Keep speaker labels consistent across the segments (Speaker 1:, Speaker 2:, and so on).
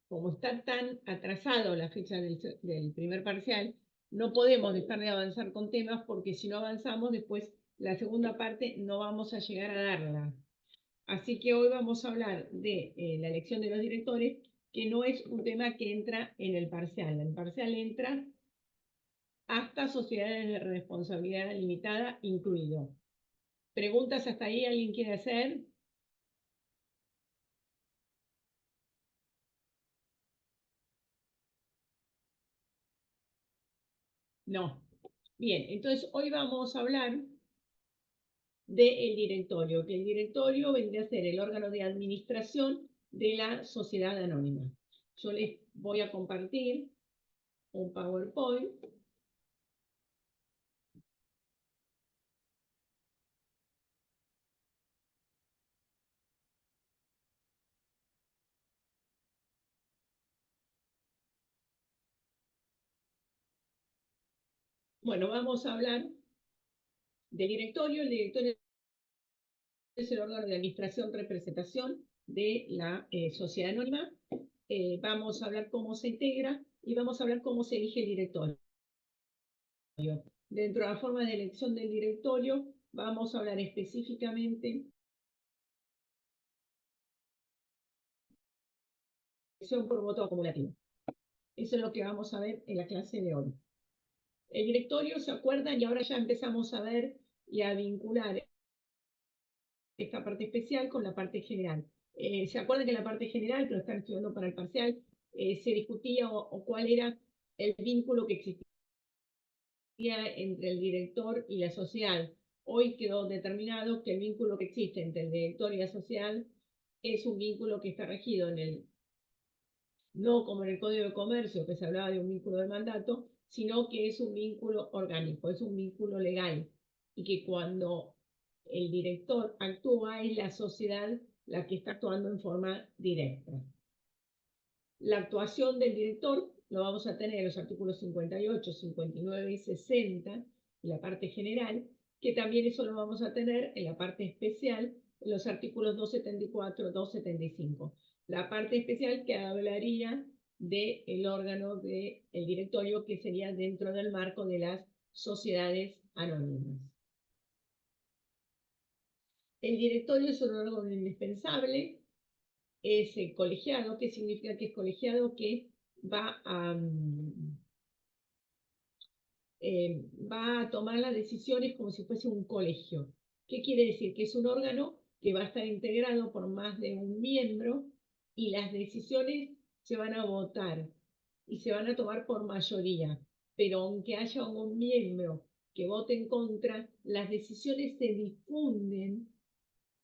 Speaker 1: como está tan atrasado la fecha del primer parcial, no podemos dejar de avanzar con temas porque si no avanzamos después la segunda parte no vamos a llegar a darla. Así que hoy vamos a hablar de la elección de los directores, que no es un tema que entra en el parcial. El parcial entra hasta sociedades de responsabilidad limitada incluido. ¿Preguntas hasta ahí alguien quiere hacer? No. Bien, entonces hoy vamos a hablar del directorio, que el directorio vendría a ser el órgano de administración de la sociedad anónima. Yo les voy a compartir un PowerPoint. Bueno, vamos a hablar del directorio. El directorio es el órgano de administración, representación de la sociedad anónima. Vamos a hablar cómo se integra y vamos a hablar cómo se elige el directorio. Dentro de la forma de elección del directorio, vamos a hablar específicamente de elección por voto acumulativo. Eso es lo que vamos a ver en la clase de hoy. El directorio, ¿se acuerdan? Y ahora ya empezamos a ver y a vincular esta parte especial con la parte general. ¿Se acuerdan que en la parte general, que lo están estudiando para el parcial, se discutía o cuál era el vínculo que existía entre el director y la social? Hoy quedó determinado que el vínculo que existe entre el director y la social es un vínculo que está regido en el, no como en el Código de Comercio, que se hablaba de un vínculo de mandato, sino que es un vínculo orgánico, es un vínculo legal, y que cuando el director actúa es la sociedad la que está actuando en forma directa. La actuación del director lo vamos a tener en los artículos 58, 59 y 60, en la parte general, que también eso lo vamos a tener en la parte especial, en los artículos 274, 275. La parte especial que hablaría del órgano del directorio, que sería dentro del marco de las sociedades anónimas. El directorio es un órgano indispensable, es colegiado. ¿Qué significa que es colegiado? Que va a tomar las decisiones como si fuese un colegio. ¿Qué quiere decir? Que es un órgano que va a estar integrado por más de un miembro y las decisiones se van a votar y se van a tomar por mayoría. Pero aunque haya un miembro que vote en contra, las decisiones se difunden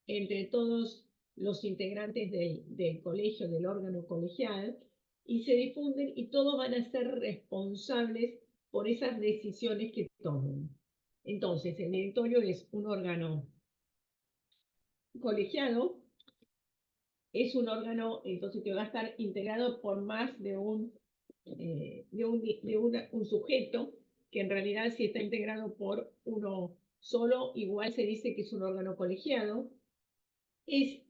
Speaker 1: entre todos los integrantes del colegio, del órgano colegial, y se difunden y todos van a ser responsables por esas decisiones que tomen. Entonces, el directorio es un órgano colegiado, es un órgano entonces que va a estar integrado por más de un sujeto, que en realidad si está integrado por uno solo, igual se dice que es un órgano colegiado. Es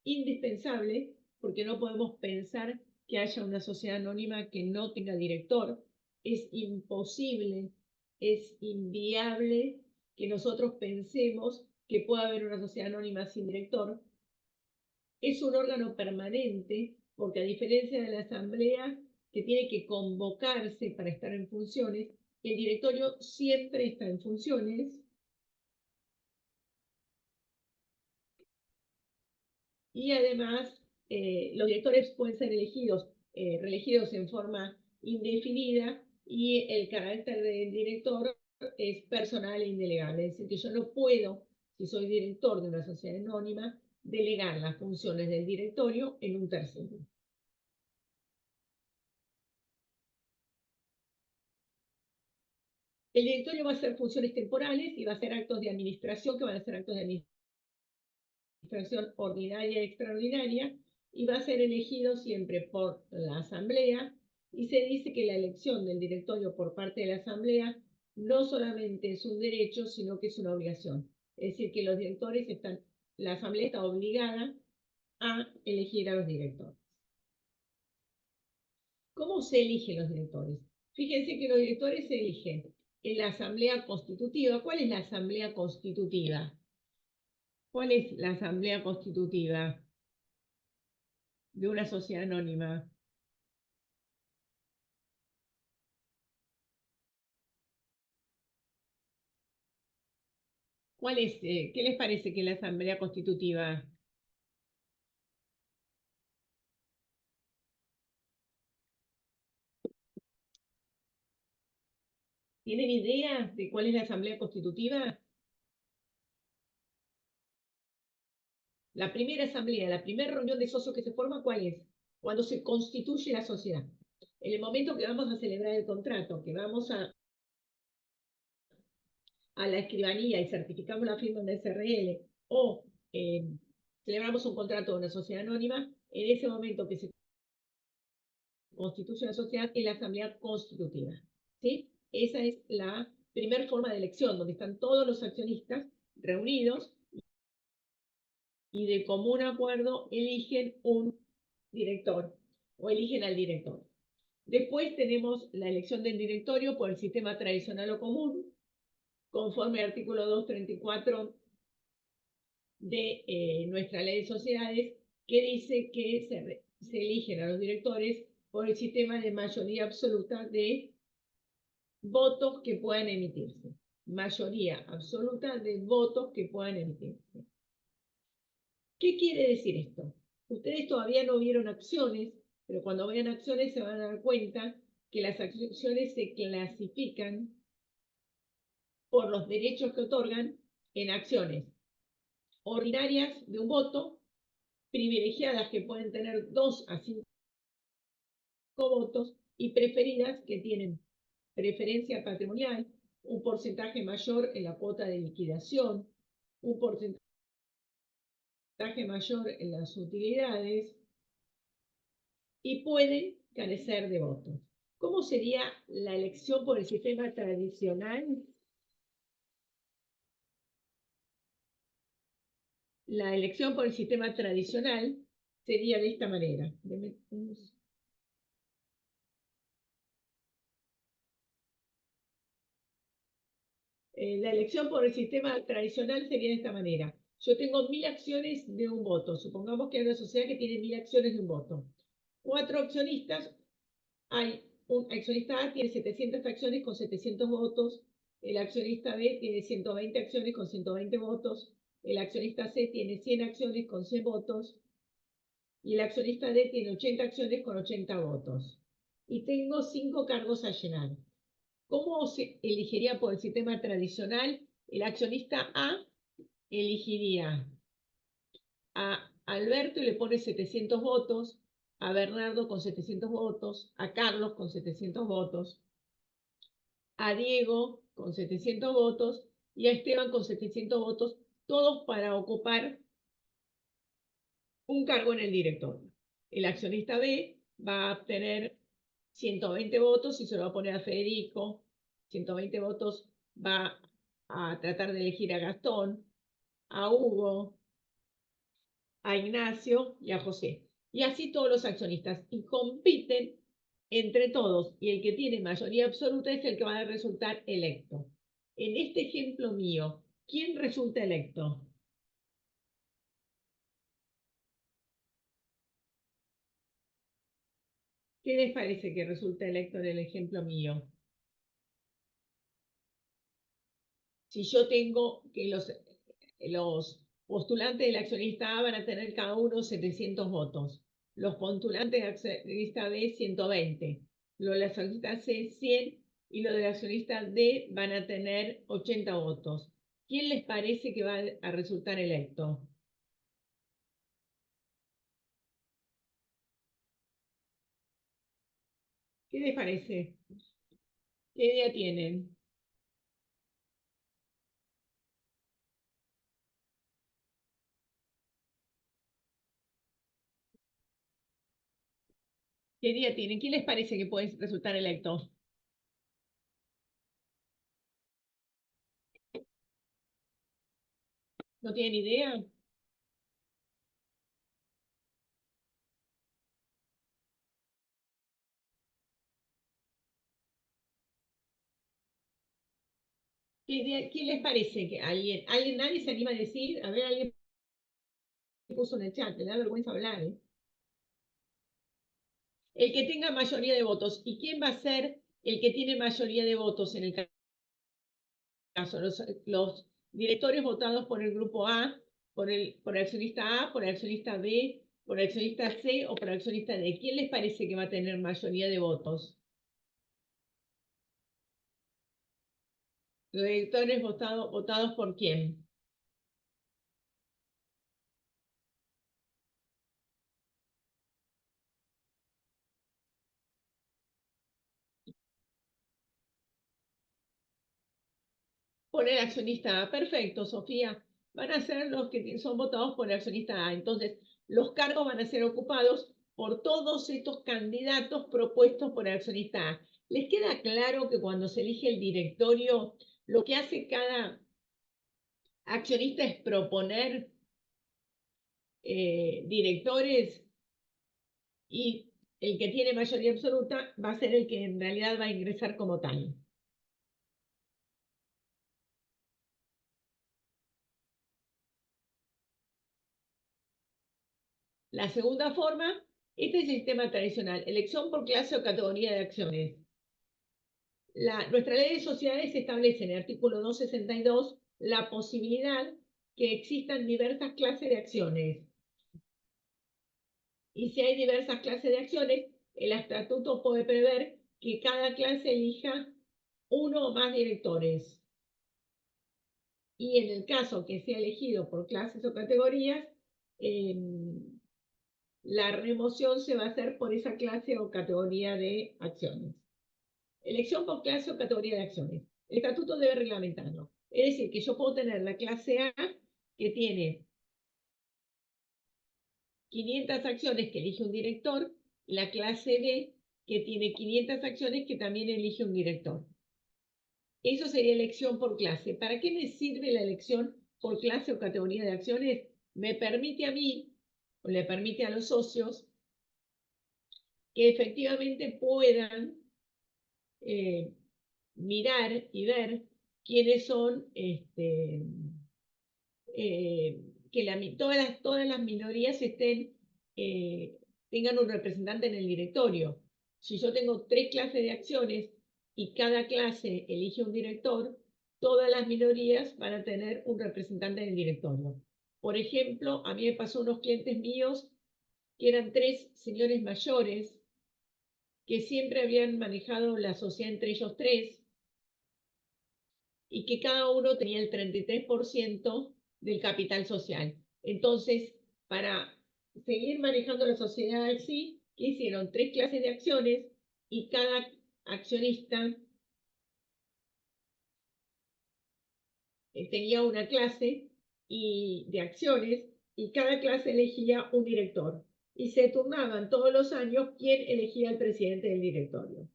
Speaker 1: indispensable porque no podemos pensar que haya una sociedad anónima que no tenga director. Es imposible, es inviable que nosotros pensemos que pueda haber una sociedad anónima sin director. Es un órgano permanente porque, a diferencia de la asamblea, que tiene que convocarse para estar en funciones, el directorio siempre está en funciones. Y además, los directores pueden ser reelegidos en forma indefinida, y el carácter del director es personal e indelegable. Es decir, que yo no puedo, si soy director de una sociedad anónima, delegar las funciones del directorio en un tercero. El directorio va a hacer funciones temporales y va a hacer actos de administración, que van a ser actos de administración ordinaria y extraordinaria, y va a ser elegido siempre por la asamblea, y se dice que la elección del directorio por parte de la asamblea no solamente es un derecho, sino que es una obligación. Es decir, que los directores la asamblea está obligada a elegir a los directores. ¿Cómo se eligen los directores? Fíjense que los directores se eligen en la asamblea constitutiva. ¿Cuál es la asamblea constitutiva? ¿Cuál es la asamblea constitutiva de una sociedad anónima? ¿Cuál es, qué les parece que es la asamblea constitutiva? ¿Tienen idea de cuál es la asamblea constitutiva? La primera asamblea, la primera reunión de socios que se forma, ¿cuál es? Cuando se constituye la sociedad. En el momento que vamos a celebrar el contrato, que vamos a la escribanía y certificamos la firma de SRL o eh, celebramos un contrato de una sociedad anónima, en ese momento que se constituye la sociedad es la asamblea constitutiva. ¿Sí? Esa es la primera forma de elección, donde están todos los accionistas reunidos y de común acuerdo eligen un director o eligen al director. Después tenemos la elección del directorio por el sistema tradicional o común, conforme al artículo 234 de nuestra ley de sociedades, que dice que se eligen a los directores por el sistema de mayoría absoluta de votos que puedan emitirse. Mayoría absoluta de votos que puedan emitirse. ¿Qué quiere decir esto? Ustedes todavía no vieron acciones, pero cuando vean acciones se van a dar cuenta que las acciones se clasifican por los derechos que otorgan en acciones ordinarias de un voto, privilegiadas que pueden tener 2 a 5 votos y preferidas que tienen preferencia patrimonial, un porcentaje mayor en la cuota de liquidación, un porcentaje mayor en las utilidades y pueden carecer de votos. ¿Cómo sería la elección por el sistema tradicional? La elección por el sistema tradicional sería de esta manera. La elección por el sistema tradicional sería de esta manera. Yo tengo 1000 acciones de un voto. Supongamos que hay una sociedad que tiene 1000 acciones de un voto. 4 accionistas. Hay un accionista A tiene 700 acciones con 700 votos. El accionista B tiene 120 acciones con 120 votos. El accionista C tiene 100 acciones con 100 votos. Y el accionista D tiene 80 acciones con 80 votos. Y tengo 5 cargos a llenar. ¿Cómo se elegiría por el sistema tradicional? El accionista A elegiría a Alberto y le pone 700 votos, a Bernardo con 700 votos, a Carlos con 700 votos, a Diego con 700 votos y a Esteban con 700 votos, todos para ocupar un cargo en el directorio. El accionista B va a obtener 120 votos y se lo va a poner a Federico, 120 votos va a tratar de elegir a Gastón, a Hugo, a Ignacio y a José. Y así todos los accionistas. Y compiten entre todos. Y el que tiene mayoría absoluta es el que va a resultar electo. En este ejemplo mío, ¿quién resulta electo? ¿Qué les parece que resulta electo en el ejemplo mío? Si yo tengo que los postulantes del accionista A van a tener cada uno 700 votos, los postulantes del accionista B 120, los del accionista C 100 y los del accionista D van a tener 80 votos. ¿Quién les parece que va a resultar electo? ¿Qué les parece? ¿Qué idea tienen? ¿Qué idea tienen? ¿Quién les parece que puede resultar electo? ¿No tienen idea? ¿Qué les parece? Que nadie se anima a decir? A ver, alguien puso en el chat, me da vergüenza hablar, ¿eh? El que tenga mayoría de votos. ¿Y quién va a ser el que tiene mayoría de votos en el caso? Los directores votados por el grupo A, por el accionista A, por el accionista B, por el accionista C o por el accionista D. ¿Quién les parece que va a tener mayoría de votos? Los directores votados por quién. Por el accionista A. Perfecto, Sofía. Van a ser los que son votados por el accionista A. Entonces, los cargos van a ser ocupados por todos estos candidatos propuestos por el accionista A. ¿Les queda claro que cuando se elige el directorio, lo que hace cada accionista es proponer directores y el que tiene mayoría absoluta va a ser el que en realidad va a ingresar como tal? La segunda forma, este es el sistema tradicional, elección por clase o categoría de acciones. Nuestra ley de sociedades establece en el artículo 262 la posibilidad que existan diversas clases de acciones. Y si hay diversas clases de acciones, el estatuto puede prever que cada clase elija uno o más directores. Y en el caso que sea elegido por clases o categorías, la remoción se va a hacer por esa clase o categoría de acciones. Elección por clase o categoría de acciones. El estatuto debe reglamentarlo. Es decir, que yo puedo tener la clase A, que tiene 500 acciones que elige un director, y la clase B, que tiene 500 acciones que también elige un director. Eso sería elección por clase. ¿Para qué me sirve la elección por clase o categoría de acciones? Me permite a mí, o le permite a los socios, que efectivamente puedan mirar y ver quiénes son, que todas las minorías tengan un representante en el directorio. Si yo tengo 3 clases de acciones y cada clase elige un director, todas las minorías van a tener un representante en el directorio. Por ejemplo, a mí me pasó unos clientes míos que eran 3 señores mayores que siempre habían manejado la sociedad entre ellos 3 y que cada uno tenía el 33% del capital social. Entonces, para seguir manejando la sociedad así, ¿qué hicieron? 3 clases de acciones y cada accionista tenía una clase de acciones y cada clase elegía un director. Y se turnaban todos los años quién elegía al presidente del directorio.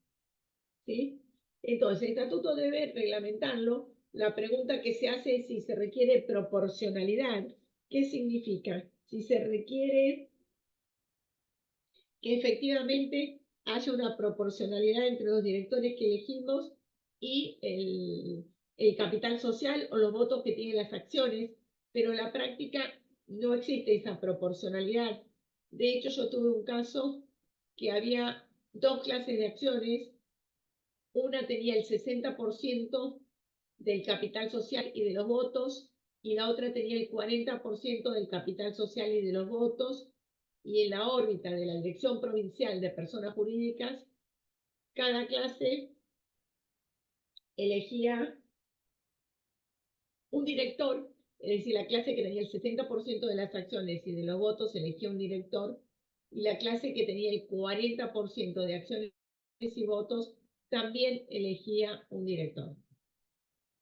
Speaker 1: ¿Sí? Entonces, el estatuto debe reglamentarlo. La pregunta que se hace es si se requiere proporcionalidad. ¿Qué significa? Si se requiere que efectivamente haya una proporcionalidad entre los directores que elegimos y el capital social o los votos que tienen las acciones, pero en la práctica no existe esa proporcionalidad. De hecho, yo tuve un caso que había 2 clases de acciones. Una tenía el 60% del capital social y de los votos, y la otra tenía el 40% del capital social y de los votos, y en la órbita de la Dirección Provincial de Personas Jurídicas, cada clase elegía un director, es decir, la clase que tenía el 60% de las acciones y de los votos elegía un director, y la clase que tenía el 40% de acciones y votos también elegía un director.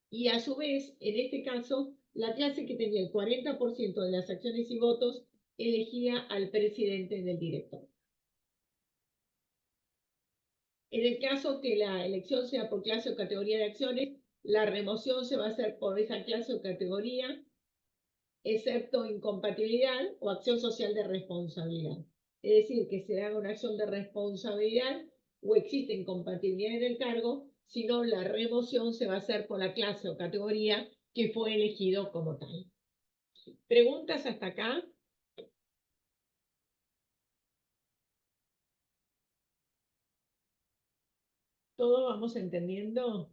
Speaker 1: Y a su vez, en este caso, la clase que tenía el 40% de las acciones y votos elegía al presidente del director. En el caso que la elección sea por clase o categoría de acciones, la remoción se va a hacer por esa clase o categoría, excepto incompatibilidad o acción social de responsabilidad. Es decir, que se haga una acción de responsabilidad o existe incompatibilidad en el cargo, sino la remoción se va a hacer por la clase o categoría que fue elegido como tal. ¿Preguntas hasta acá? ¿Todo vamos entendiendo?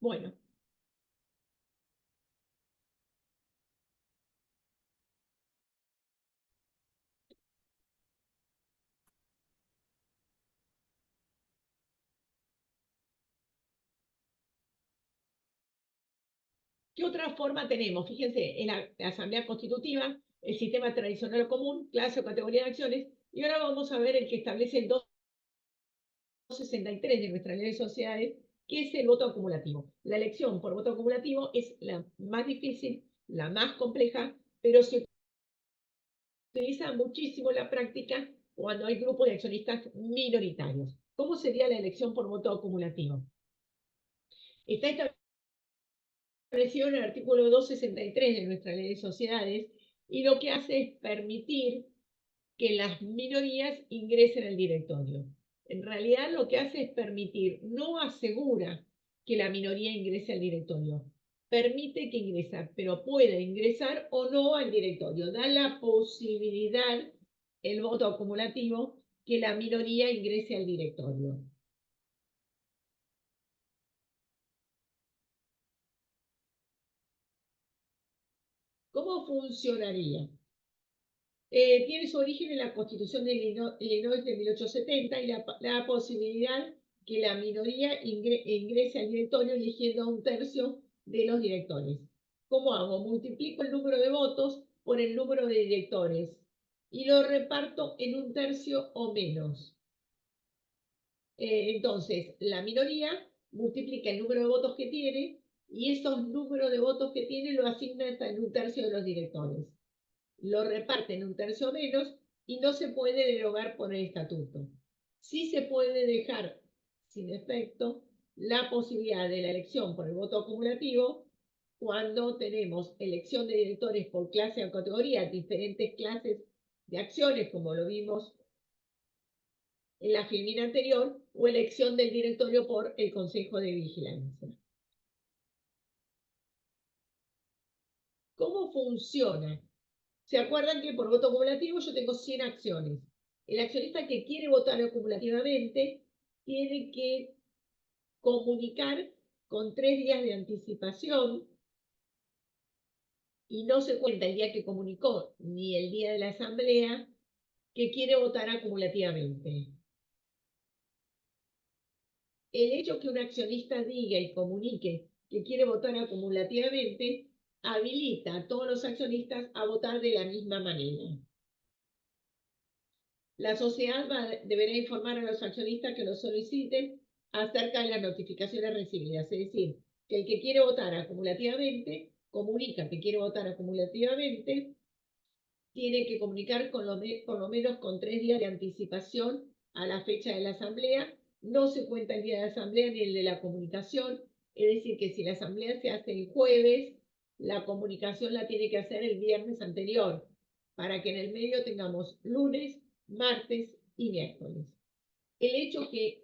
Speaker 1: Bueno, ¿qué otra forma tenemos? Fíjense, en la asamblea constitutiva, el sistema tradicional o común, clase o categoría de acciones, y ahora vamos a ver el que establece el 263 de nuestra ley de sociedades, que es el voto acumulativo. La elección por voto acumulativo es la más difícil, la más compleja, pero se utiliza muchísimo en la práctica cuando hay grupos de accionistas minoritarios. ¿Cómo sería la elección por voto acumulativo? Está establecido en el artículo 263 de nuestra ley de sociedades y lo que hace es permitir que las minorías ingresen al directorio. En realidad lo que hace es permitir, no asegura que la minoría ingrese al directorio, permite que ingresa, pero puede ingresar o no al directorio. Da la posibilidad, el voto acumulativo, que la minoría ingrese al directorio. ¿Cómo funcionaría? Tiene su origen en la Constitución de Illinois de 1870 y la posibilidad que la minoría ingrese al directorio eligiendo a un tercio de los directores. ¿Cómo hago? Multiplico el número de votos por el número de directores y lo reparto en un tercio o menos. Entonces, la minoría multiplica el número de votos que tiene y esos números de votos que tiene lo asigna en un tercio de los directores. Lo reparten un tercio menos y no se puede derogar por el estatuto. Sí se puede dejar sin efecto la posibilidad de la elección por el voto acumulativo cuando tenemos elección de directores por clase o categoría, diferentes clases de acciones, como lo vimos en la filmina anterior, o elección del directorio por el Consejo de Vigilancia. ¿Cómo funciona? ¿Se acuerdan que por voto acumulativo yo tengo 100 acciones? El accionista que quiere votar acumulativamente tiene que comunicar con 3 días de anticipación y no se cuenta el día que comunicó ni el día de la asamblea que quiere votar acumulativamente. El hecho que un accionista diga y comunique que quiere votar acumulativamente habilita a todos los accionistas a votar de la misma manera. La sociedad deberá informar a los accionistas que lo soliciten acerca de las notificaciones recibidas. Es decir, que el que quiere votar acumulativamente comunica que quiere votar acumulativamente, tiene que comunicar por lo menos con 3 días de anticipación a la fecha de la asamblea. No se cuenta el día de la asamblea ni el de la comunicación. Es decir, que si la asamblea se hace el jueves, la comunicación la tiene que hacer el viernes anterior, para que en el medio tengamos lunes, martes y miércoles. El hecho que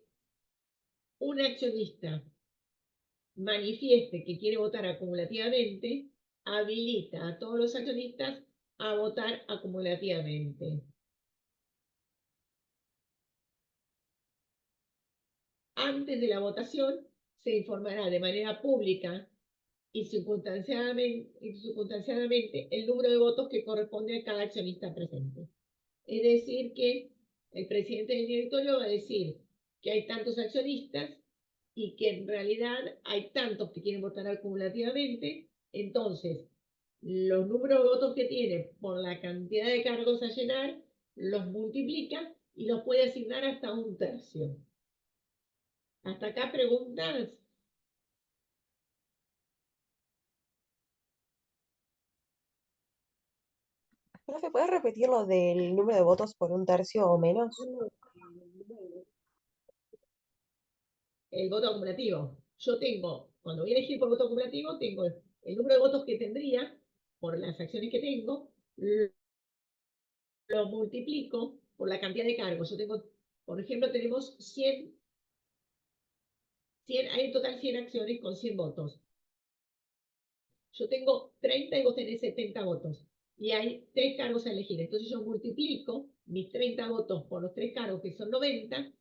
Speaker 1: un accionista manifieste que quiere votar acumulativamente habilita a todos los accionistas a votar acumulativamente. Antes de la votación se informará de manera pública y circunstanciadamente el número de votos que corresponde a cada accionista presente. Es decir, que el presidente del directorio va a decir que hay tantos accionistas y que en realidad hay tantos que quieren votar acumulativamente. Entonces, los números de votos que tiene por la cantidad de cargos a llenar los multiplica y los puede asignar hasta un tercio. ¿Hasta acá preguntas?
Speaker 2: Profe, ¿puedes repetir lo del número de votos por un tercio o menos?
Speaker 1: El voto acumulativo. Yo tengo, cuando voy a elegir por voto acumulativo, tengo el número de votos que tendría por las acciones que tengo, lo multiplico por la cantidad de cargos. Yo tengo, por ejemplo, tenemos 100, hay en total 100 acciones con 100 votos. Yo tengo 30 y vos tenés 70 votos. Y hay 3 cargos a elegir. Entonces yo multiplico mis 30 votos por los 3 cargos, que son 90,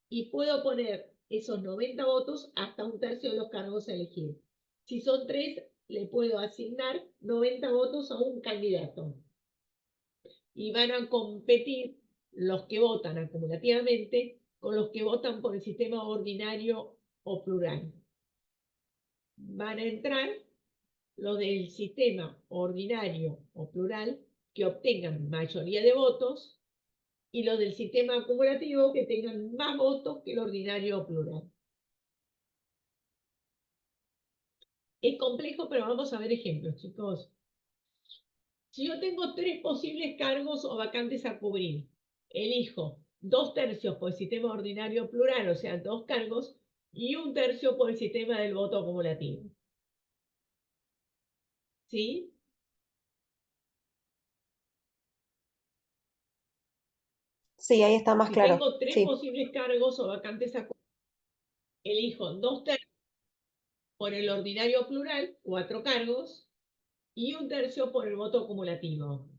Speaker 1: y puedo poner esos 90 votos hasta un tercio de los cargos a elegir. Si son 3, le puedo asignar 90 votos a un candidato. Y van a competir los que votan acumulativamente con los que votan por el sistema ordinario o plural. Van a entrar los del sistema ordinario o plural que obtengan mayoría de votos y los del sistema acumulativo que tengan más votos que el ordinario o plural. Es complejo, pero vamos a ver ejemplos, chicos. Si yo tengo 3 posibles cargos o vacantes a cubrir, elijo 2/3 por el sistema ordinario plural, o sea, 2 cargos, y 1/3 por el sistema del voto acumulativo. ¿Sí?
Speaker 2: Sí, ahí está más
Speaker 1: Si
Speaker 2: claro.
Speaker 1: tengo 3
Speaker 2: Sí.
Speaker 1: posibles cargos o vacantes a cubrir, elijo 2/3 por el ordinario plural, 4 cargos, y 1/3 por el voto acumulativo.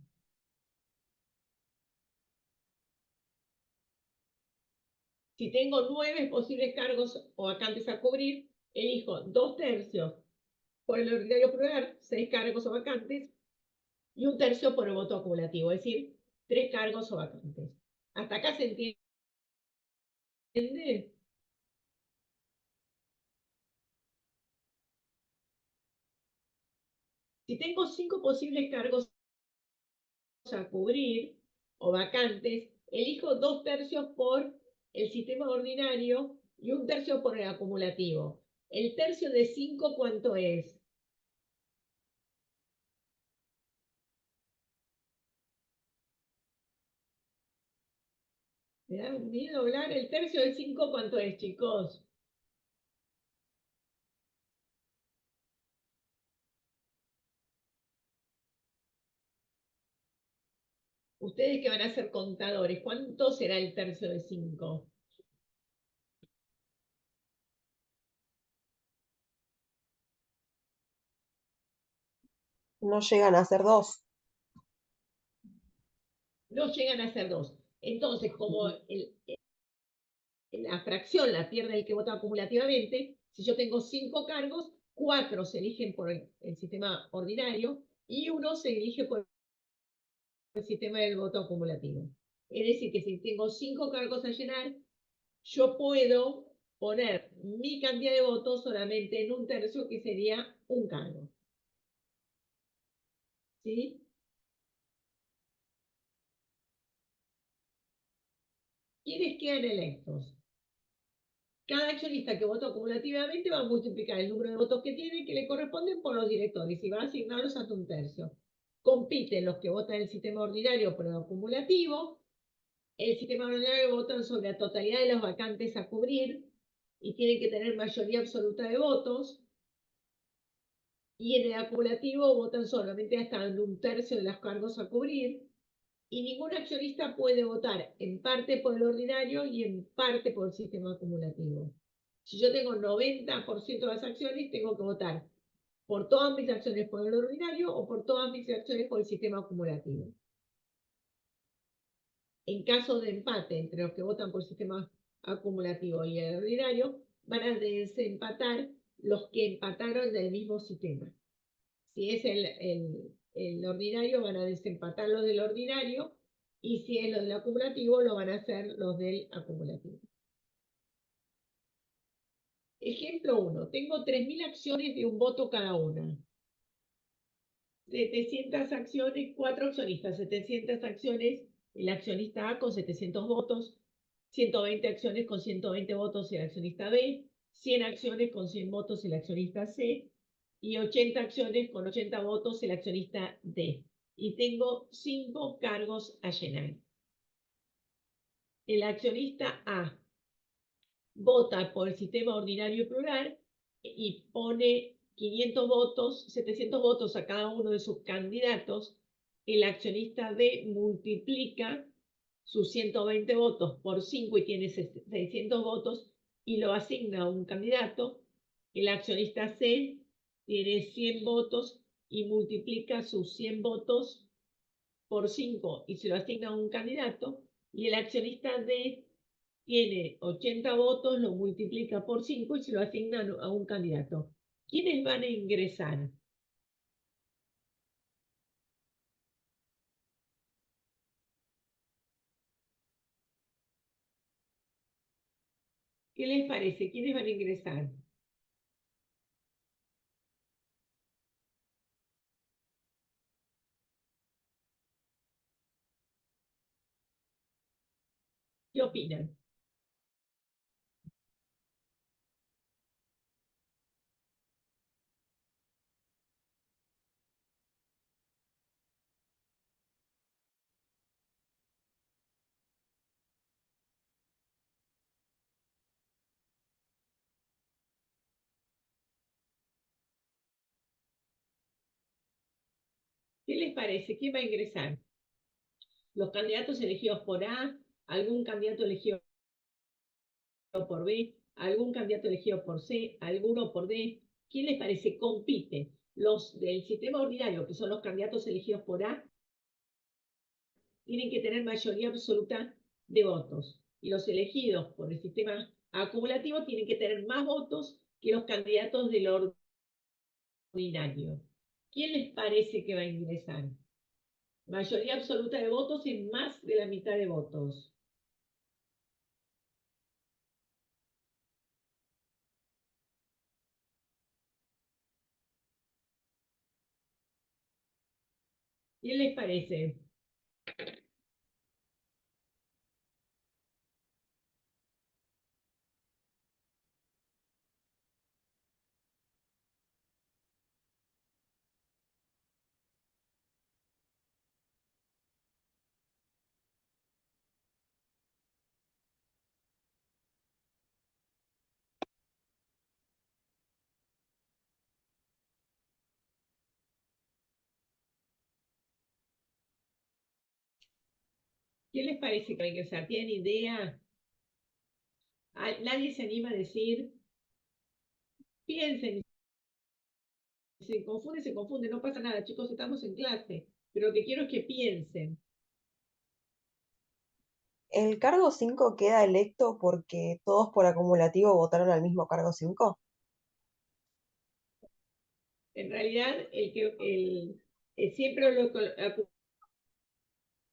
Speaker 1: Si tengo 9 posibles cargos o vacantes a cubrir, elijo 2/3 por el ordinario plural, 6 cargos o vacantes, y 1/3 por el voto acumulativo, es decir, 3 cargos o vacantes. ¿Hasta acá se entiende? Si tengo 5 posibles cargos a cubrir o vacantes, elijo 2/3 por el sistema ordinario y 1/3 por el acumulativo. ¿El tercio de 5 cuánto es? ¿Me da miedo hablar? ¿El tercio de 5 cuánto es, chicos? Ustedes que van a ser contadores, ¿cuánto será el tercio de 5?
Speaker 2: No llegan a ser 2.
Speaker 1: No llegan a ser 2. Entonces, como la fracción la pierde el que vota acumulativamente, si yo tengo 5 cargos, 4 se eligen por el sistema ordinario y 1 se elige por el sistema del voto acumulativo. Es decir, que si tengo 5 cargos a llenar, yo puedo poner mi cantidad de votos solamente en 1/3, que sería un cargo. ¿Sí? ¿Quiénes quedan electos? Cada accionista que votó acumulativamente va a multiplicar el número de votos que tiene, que le corresponden, por los directores y va a asignarlos hasta 1/3. Compiten los que votan el sistema ordinario por el acumulativo. El sistema ordinario votan sobre la totalidad de los vacantes a cubrir y tienen que tener mayoría absoluta de votos. Y en el acumulativo votan solamente hasta 1/3 de los cargos a cubrir. Y ningún accionista puede votar en parte por el ordinario y en parte por el sistema acumulativo. Si yo tengo 90% de las acciones, tengo que votar por todas mis acciones por el ordinario o por todas mis acciones por el sistema acumulativo. En caso de empate entre los que votan por el sistema acumulativo y el ordinario, van a desempatar los que empataron del mismo sistema. Si es el ordinario, van a desempatar los del ordinario, y si es lo del acumulativo, lo van a hacer los del acumulativo. Ejemplo 1. Tengo 3.000 acciones de un voto cada una. 700 acciones, 4 accionistas, 700 acciones, el accionista A con 700 votos, 120 acciones con 120 votos el accionista B, 100 acciones con 100 votos el accionista C, y 80 acciones con 80 votos el accionista D. Y tengo 5 cargos a llenar. El accionista A vota por el sistema ordinario plural y pone 500 votos, 700 votos a cada uno de sus candidatos, el accionista D multiplica sus 120 votos por 5 y tiene 600 votos y lo asigna a un candidato. El accionista C tiene 100 votos y multiplica sus 100 votos por 5 y se lo asigna a un candidato. Y el accionista D tiene 80 votos, lo multiplica por 5 y se lo asigna a un candidato. ¿Quiénes van a ingresar? ¿Qué les parece? ¿Quiénes van a ingresar? ¿Qué opinan? ¿Qué les parece? ¿Quién va a ingresar? Los candidatos elegidos por A, algún candidato elegido por B, algún candidato elegido por C, alguno por D. ¿Quién les parece? Compite. Los del sistema ordinario, que son los candidatos elegidos por A, tienen que tener mayoría absoluta de votos. Y los elegidos por el sistema acumulativo tienen que tener más votos que los candidatos del ordinario. ¿Quién les parece que va a ingresar? Mayoría absoluta de votos en más de la mitad de votos. ¿Quién les parece? ¿Quién les parece que va a ingresar? ¿Tienen idea? Nadie se anima a decir, piensen, se confunde, no pasa nada, chicos, estamos en clase, pero lo que quiero es que piensen.
Speaker 2: ¿El cargo 5 queda electo porque todos por acumulativo votaron al mismo cargo 5?
Speaker 1: En realidad, siempre lo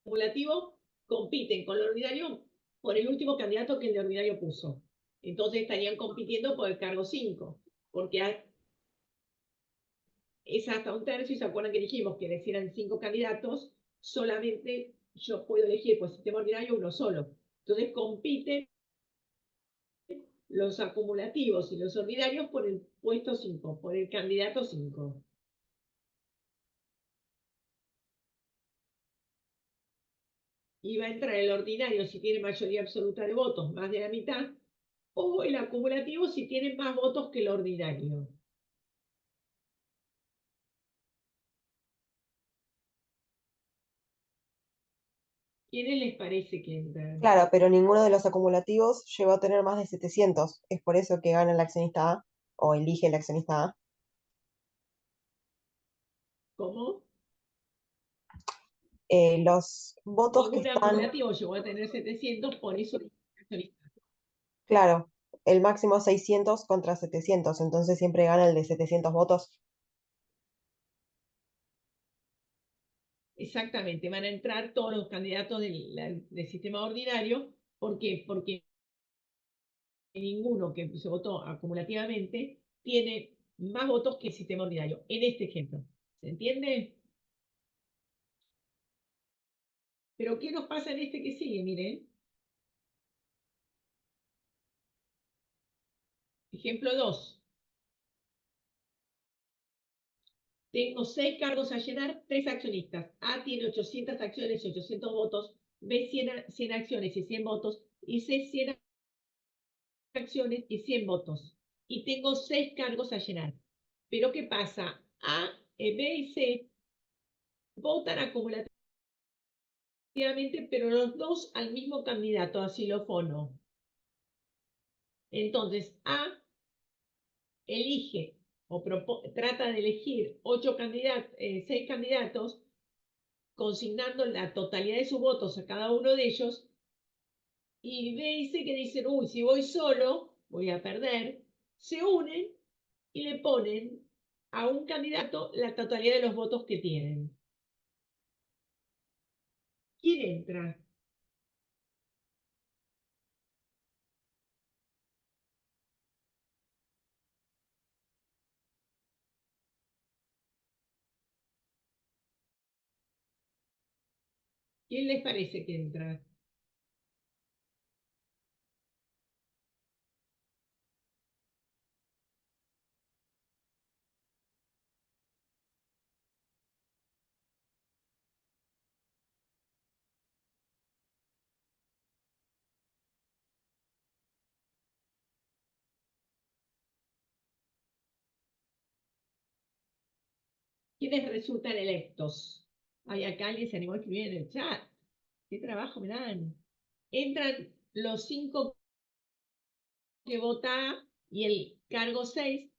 Speaker 1: acumulativo compiten con lo ordinario por el último candidato que el de ordinario puso. Entonces estarían compitiendo por el cargo 5, porque es hasta un tercio, y se acuerdan que dijimos que eran 5 candidatos, solamente yo puedo elegir por sistema ordinario uno solo. Entonces compiten los acumulativos y los ordinarios por el puesto 5, por el candidato 5. Y va a entrar el ordinario si tiene mayoría absoluta de votos, más de la mitad, o el acumulativo si tiene más votos que el ordinario. ¿Quiénes les parece que entran?
Speaker 2: Claro, pero ninguno de los acumulativos llegó a tener más de 700. Es por eso que gana el accionista A o elige el accionista A.
Speaker 1: ¿Cómo?
Speaker 2: Los votos que
Speaker 1: Ningún
Speaker 2: están,
Speaker 1: acumulativo llegó a tener 700, por eso
Speaker 2: claro, el máximo es 600 contra 700, entonces siempre gana el de 700 votos.
Speaker 1: exactamente, van a entrar todos los candidatos del sistema ordinario. ¿Por qué? Porque ninguno que se votó acumulativamente tiene más votos que el sistema ordinario, en este ejemplo. ¿Se entiende? Pero ¿qué nos pasa en este que sigue? Miren. Ejemplo 2. Tengo 6 cargos a llenar, 3 accionistas. A tiene 800 acciones y 800 votos. B 100 acciones y 100 votos. Y C 100 acciones y 100 votos. Y tengo 6 cargos a llenar. Pero ¿qué pasa? B y C votan acumulativamente, pero los dos al mismo candidato a xilófono. Entonces, A elige o trata de elegir 6 candidatos, consignando la totalidad de sus votos a cada uno de ellos, y B y C que dicen, uy, si voy solo, voy a perder, se unen y le ponen a un candidato la totalidad de los votos que tienen. ¿Quién entra? ¿Quién les parece que entra? ¿Quiénes resultan electos? Ay, acá alguien se animó a escribir en el chat. ¿Qué trabajo me dan? Entran los 5 que vota A y el cargo 6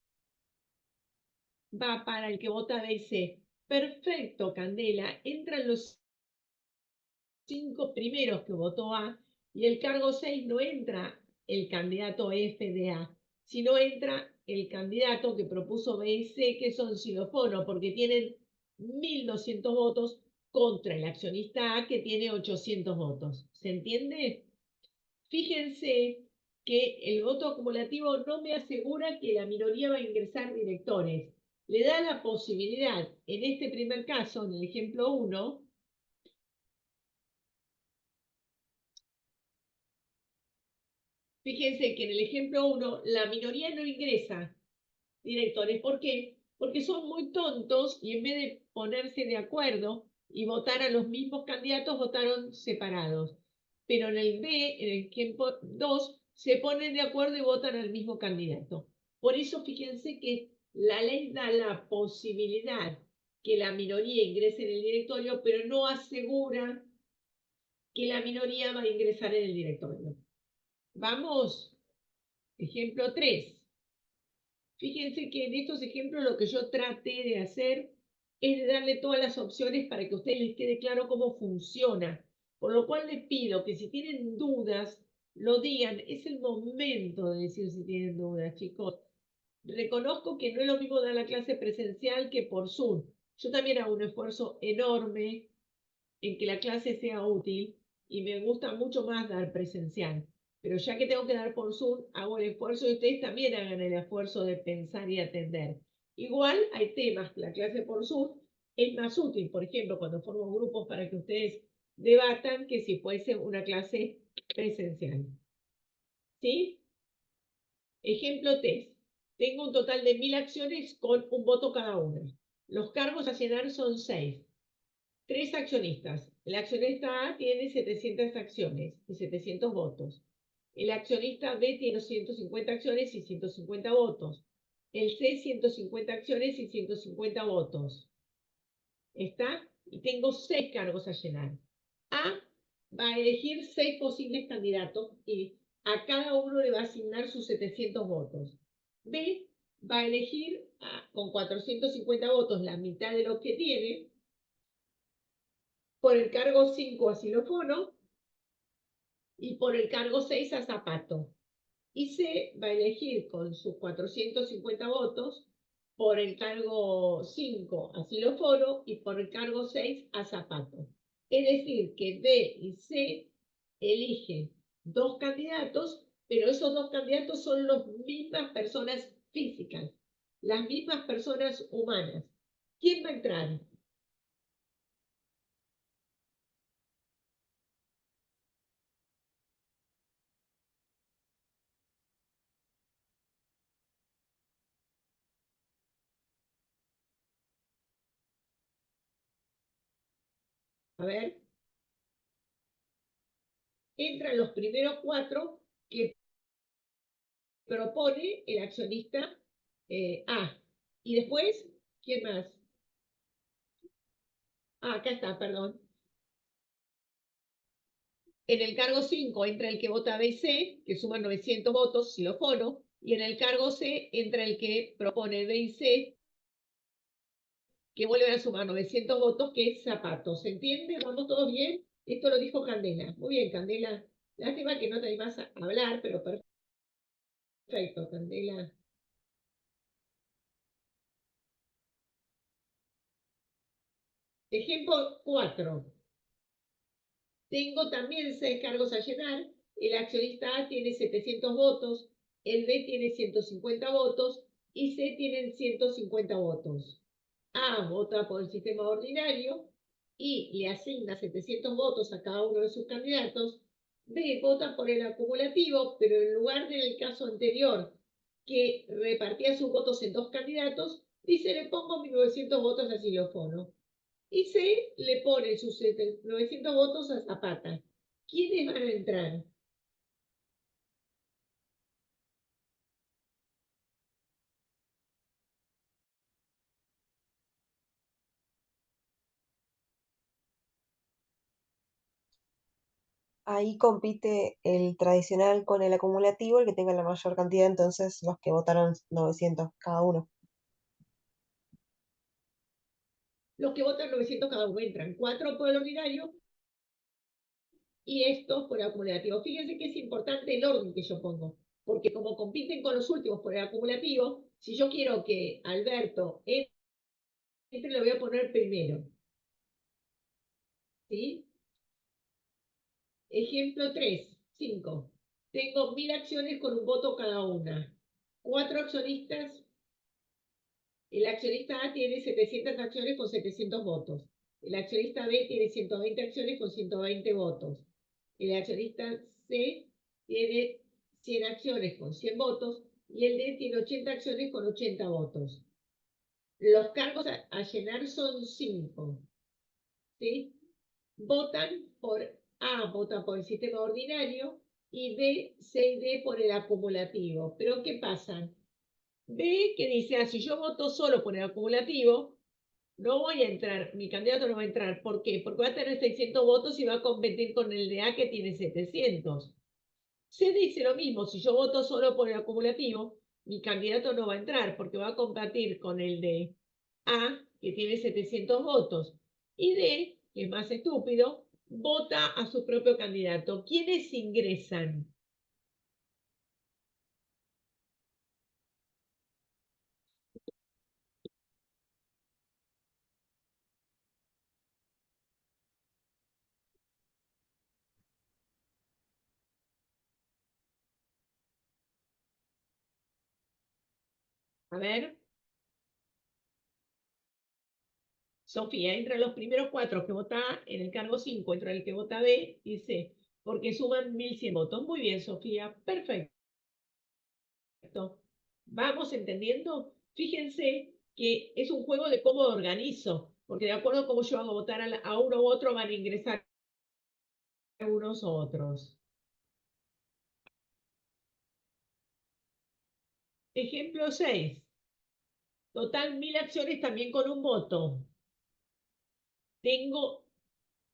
Speaker 1: va para el que vota B y C. Perfecto, Candela. Entran los 5 primeros que votó A y el cargo 6 no entra el candidato F de A, sino entra el candidato que propuso B y C, que son xilófono, porque tienen 1.200 votos contra el accionista A, que tiene 800 votos. ¿Se entiende? Fíjense que el voto acumulativo no me asegura que la minoría va a ingresar directores. Le da la posibilidad, en este primer caso, en el ejemplo 1, fíjense que en el ejemplo 1 la minoría no ingresa directores. ¿Por qué? Porque son muy tontos y en vez de ponerse de acuerdo y votar a los mismos candidatos, votaron separados. Pero en el B, en el ejemplo 2, se ponen de acuerdo y votan al mismo candidato. Por eso fíjense que la ley da la posibilidad que la minoría ingrese en el directorio, pero no asegura que la minoría va a ingresar en el directorio. Vamos, ejemplo 3. Fíjense que en estos ejemplos lo que yo traté de hacer es de darle todas las opciones para que a ustedes les quede claro cómo funciona. Por lo cual les pido que si tienen dudas, lo digan. Es el momento de decir si tienen dudas, chicos. Reconozco que no es lo mismo dar la clase presencial que por Zoom. Yo también hago un esfuerzo enorme en que la clase sea útil y me gusta mucho más dar presencial. Pero ya que tengo que dar por Zoom, hago el esfuerzo y ustedes también hagan el esfuerzo de pensar y atender. Igual hay temas que la clase por Zoom es más útil, por ejemplo, cuando formo grupos para que ustedes debatan que si fuese una clase presencial. ¿Sí? Ejemplo test. Tengo un total de 1.000 acciones con un voto cada una. Los cargos a llenar son 6. 3 accionistas. El accionista A tiene 700 acciones y 700 votos. El accionista B tiene 150 acciones y 150 votos. El C 150 acciones y 150 votos. ¿Está? Y tengo 6 cargos a llenar. A va a elegir 6 posibles candidatos y a cada uno le va a asignar sus 700 votos. B va a elegir con 450 votos, la mitad de los que tiene, por el cargo 5 a xilófono y por el cargo 6 a zapato. Y C va a elegir con sus 450 votos por el cargo 5 a xilófono y por el cargo 6 a zapato. Es decir, que D y C eligen 2 candidatos, pero esos 2 candidatos son las mismas personas físicas, las mismas personas humanas. ¿Quién va a entrar? A ver. Entran los primeros 4 que propone el accionista A. Y después, ¿quién más? acá está, perdón. En el cargo 5 entra el que vota B y C, que suma 900 votos, xilófono, y en el cargo C entra el que propone B y C, que vuelven a sumar 900 votos, que es Zapato. ¿Se entiende? ¿Vamos todos bien? Esto lo dijo Candela. Muy bien, Candela. Lástima que no te animás a hablar, pero perfecto, Candela. Ejemplo 4. Tengo también 6 cargos a llenar. El accionista A tiene 700 votos, el B tiene 150 votos y C tienen 150 votos. A vota por el sistema ordinario y le asigna 700 votos a cada uno de sus candidatos. B vota por el acumulativo, pero en lugar del caso anterior, que repartía sus votos en dos candidatos, dice le pongo 1900 votos a xilófono. Y C le pone sus 900 votos a Zapata. ¿Quiénes van a entrar?
Speaker 2: Ahí compite el tradicional con el acumulativo, el que tenga la mayor cantidad, entonces los que votaron 900 cada uno.
Speaker 1: Los que votan 900 cada uno entran. 4 por el ordinario y estos por el acumulativo. Fíjense que es importante el orden que yo pongo, porque como compiten con los últimos por el acumulativo, si yo quiero que Alberto entre, lo voy a poner primero. ¿Sí? Ejemplo 3, 5. Tengo 1000 acciones con un voto cada una. 4 accionistas. El accionista A tiene 700 acciones con 700 votos. El accionista B tiene 120 acciones con 120 votos. El accionista C tiene 100 acciones con 100 votos y el D tiene 80 acciones con 80 votos. Los cargos a llenar son 5. ¿Sí? Votan por A, vota por el sistema ordinario y B, C y D por el acumulativo. Pero ¿qué pasa? B que dice, si yo voto solo por el acumulativo, no voy a entrar, mi candidato no va a entrar. ¿Por qué? Porque va a tener 600 votos y va a competir con el de A que tiene 700. Se dice lo mismo, si yo voto solo por el acumulativo, mi candidato no va a entrar porque va a competir con el de A que tiene 700 votos. Y D, que es más estúpido, vota a su propio candidato. ¿Quiénes ingresan? A ver, Sofía, entre los primeros 4 que vota A, en el cargo 5 entra el que vota B y C, porque suman 1100 votos. Muy bien, Sofía, perfecto. ¿Vamos entendiendo? Fíjense que es un juego de cómo organizo, porque de acuerdo a cómo yo hago votar a uno u otro, van a ingresar unos u otros. Ejemplo 6. Total 1000 acciones también con un voto. Tengo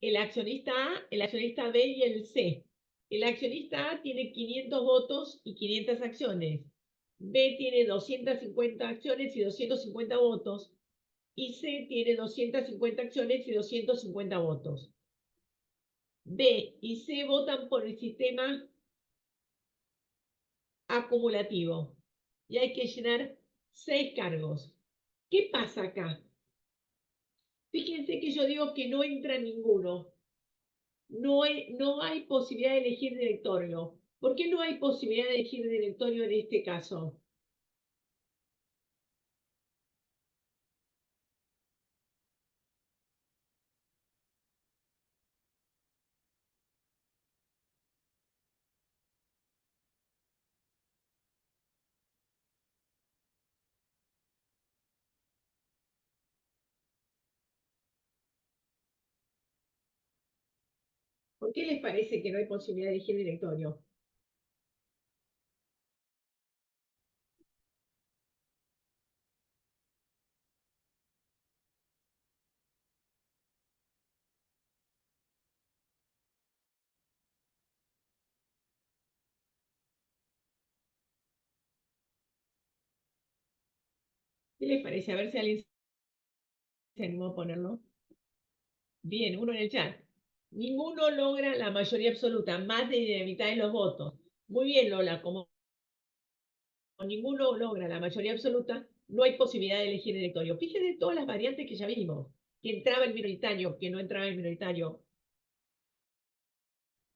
Speaker 1: el accionista A, el accionista B y el C. El accionista A tiene 500 votos y 500 acciones. B tiene 250 acciones y 250 votos. Y C tiene 250 acciones y 250 votos. B y C votan por el sistema acumulativo. Y hay que llenar 6 cargos. ¿Qué pasa acá? Fíjense que yo digo que no entra ninguno. No hay posibilidad de elegir directorio. ¿Por qué no hay posibilidad de elegir directorio en este caso? ¿Por qué les parece que no hay posibilidad de elegir directorio? ¿Qué les parece? A ver si alguien se animó a ponerlo. Bien, uno en el chat. Ninguno logra la mayoría absoluta, más de la mitad de los votos. Muy bien, Lola, como ninguno logra la mayoría absoluta, no hay posibilidad de elegir directorio. Fíjense todas las variantes que ya vimos, que entraba el minoritario, que no entraba el minoritario,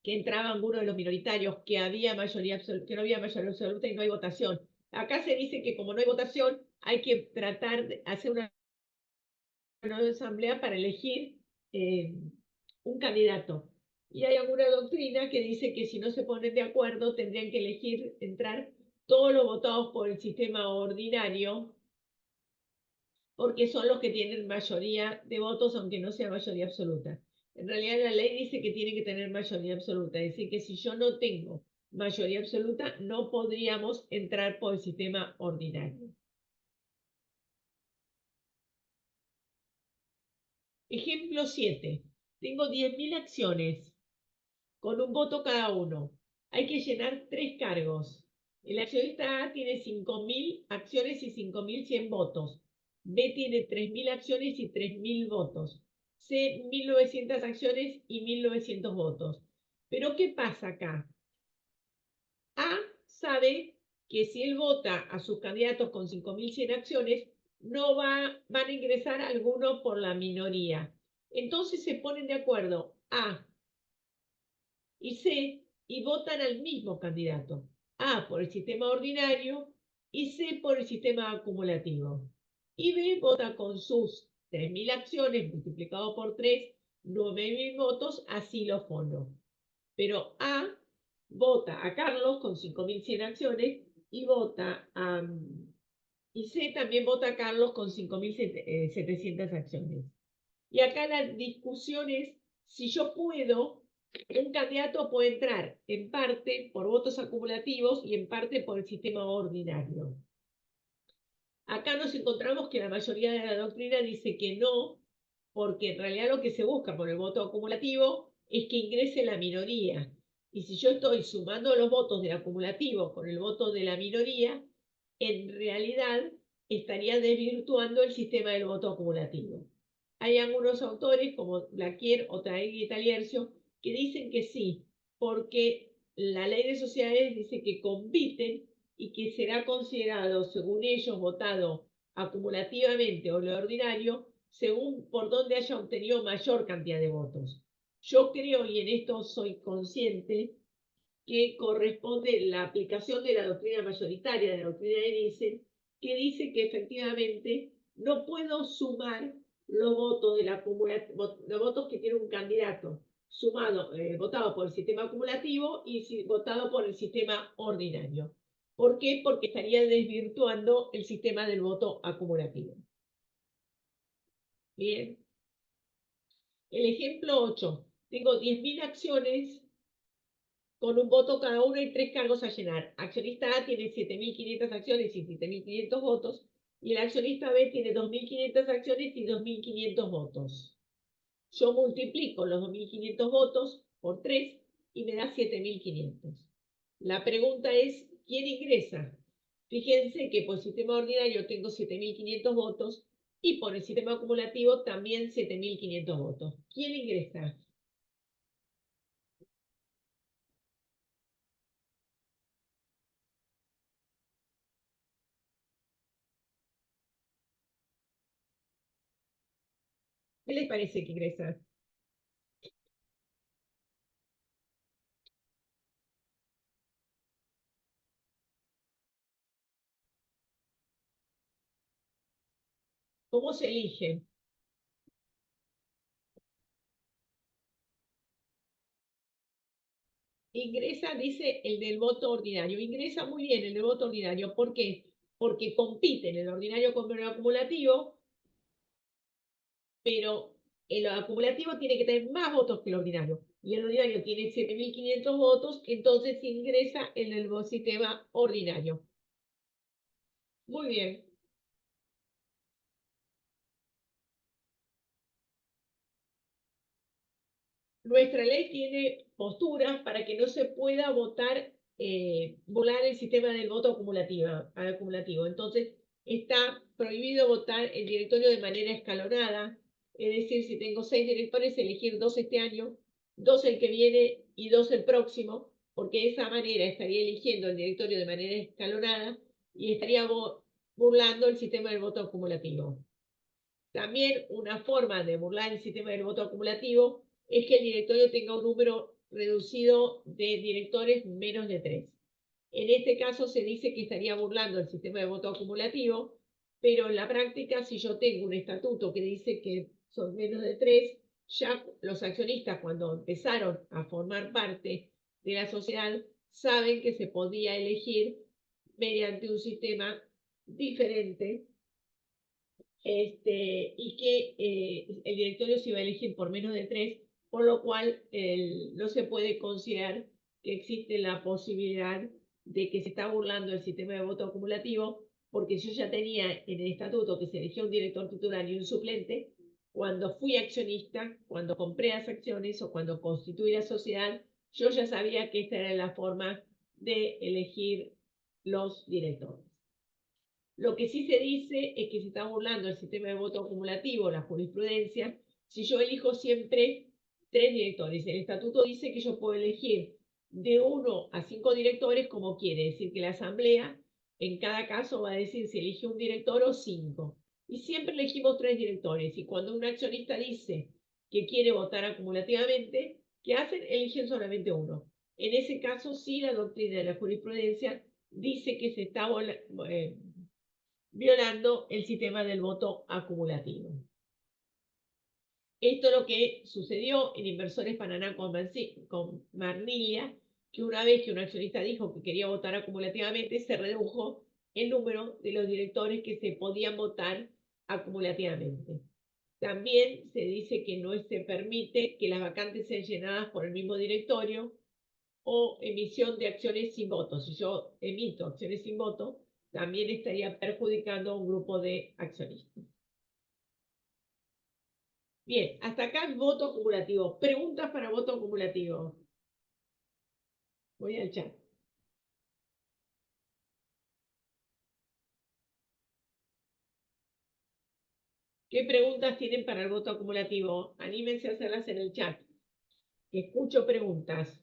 Speaker 1: que entraba alguno de los minoritarios, que había mayoría absoluta, que no había mayoría absoluta y no hay votación. Acá se dice que como no hay votación, hay que tratar de hacer una nueva asamblea para elegir un candidato. Y hay alguna doctrina que dice que si no se ponen de acuerdo, tendrían que elegir entrar todos los votados por el sistema ordinario, porque son los que tienen mayoría de votos, aunque no sea mayoría absoluta. En realidad la ley dice que tiene que tener mayoría absoluta, es decir, que si yo no tengo mayoría absoluta, no podríamos entrar por el sistema ordinario. Ejemplo 7. Tengo 10.000 acciones con un voto cada uno. Hay que llenar 3 cargos. El accionista A tiene 5.000 acciones y 5.100 votos. B tiene 3.000 acciones y 3.000 votos. C, 1.900 acciones y 1.900 votos. Pero ¿qué pasa acá? A sabe que si él vota a sus candidatos con 5.100 acciones, no van a ingresar algunos por la minoría. Entonces se ponen de acuerdo A y C y votan al mismo candidato. A por el sistema ordinario y C por el sistema acumulativo. Y B vota con sus 3.000 acciones multiplicado por 3, 9.000 votos a xilófono. Pero A vota a Carlos con 5.100 acciones y vota a... Y C también vota a Carlos con 5.700 acciones. Y acá la discusión es si yo puedo, un candidato puede entrar en parte por votos acumulativos y en parte por el sistema ordinario. Acá nos encontramos que la mayoría de la doctrina dice que no, porque en realidad lo que se busca por el voto acumulativo es que ingrese la minoría. Y si yo estoy sumando los votos del acumulativo con el voto de la minoría, en realidad estaría desvirtuando el sistema del voto acumulativo. Hay algunos autores, como Blaquier o Taegui y Taliercio, que dicen que sí, porque la ley de sociedades dice que compiten y que será considerado, según ellos, votado acumulativamente o lo ordinario, según por donde haya obtenido mayor cantidad de votos. Yo creo, y en esto soy consciente, que corresponde la aplicación de la doctrina mayoritaria, de la doctrina de Nielsen, que dice que efectivamente no puedo sumar los votos, los votos que tiene un candidato sumado, votado por el sistema acumulativo y votado por el sistema ordinario. ¿Por qué? Porque estaría desvirtuando el sistema del voto acumulativo. Bien. El ejemplo 8. Tengo 10.000 acciones con un voto cada uno y 3 cargos a llenar. Accionista A tiene 7.500 acciones y 7.500 votos, y el accionista B tiene 2.500 acciones y 2.500 votos. Yo multiplico los 2.500 votos por 3 y me da 7.500. La pregunta es, ¿quién ingresa? Fíjense que por el sistema ordinario tengo 7.500 votos y por el sistema acumulativo también 7.500 votos. ¿Quién ingresa? ¿Qué les parece que ingresa? ¿Cómo se elige? Ingresa, dice el del voto ordinario. Ingresa muy bien el del voto ordinario. ¿Por qué? Porque compiten el ordinario con el acumulativo, pero el acumulativo tiene que tener más votos que el ordinario. Y el ordinario tiene 7.500 votos, entonces ingresa en el sistema ordinario. Muy bien. Nuestra ley tiene posturas para que no se pueda volar el sistema del voto acumulativo. Entonces, está prohibido votar el directorio de manera escalonada, es decir, si tengo 6 directores, elegir 2 este año, 2 el que viene y 2 el próximo, porque de esa manera estaría eligiendo el directorio de manera escalonada y estaría burlando el sistema del voto acumulativo. También una forma de burlar el sistema del voto acumulativo es que el directorio tenga un número reducido de directores menos de 3. En este caso se dice que estaría burlando el sistema de voto acumulativo, pero en la práctica, si yo tengo un estatuto que dice que son menos de 3, ya los accionistas cuando empezaron a formar parte de la sociedad saben que se podía elegir mediante un sistema diferente y que el directorio se iba a elegir por menos de 3, por lo cual no se puede considerar que existe la posibilidad de que se está burlando el sistema de voto acumulativo, porque yo ya tenía en el estatuto que se elegía un director titular y un suplente. Cuando fui accionista, cuando compré las acciones o cuando constituí la sociedad, yo ya sabía que esta era la forma de elegir los directores. Lo que sí se dice es que se está burlando el sistema de voto acumulativo, la jurisprudencia, si yo elijo siempre 3 directores. El estatuto dice que yo puedo elegir de 1 a 5 directores como quiere, es decir, que la asamblea en cada caso va a decir si elige un director o 5. Y siempre elegimos 3 directores. Y cuando un accionista dice que quiere votar acumulativamente, ¿qué hacen? Eligen solamente uno. En ese caso, sí, la doctrina de la jurisprudencia dice que se está violando el sistema del voto acumulativo. Esto es lo que sucedió en Inversores Paraná con Marnilia, que una vez que un accionista dijo que quería votar acumulativamente, se redujo el número de los directores que se podían votar acumulativamente. También se dice que no se permite que las vacantes sean llenadas por el mismo directorio o emisión de acciones sin voto. Si yo emito acciones sin voto, también estaría perjudicando a un grupo de accionistas. Bien, hasta acá el voto acumulativo. Preguntas para voto acumulativo. Voy al chat. ¿Qué preguntas tienen para el voto acumulativo? Anímense a hacerlas en el chat. Escucho preguntas.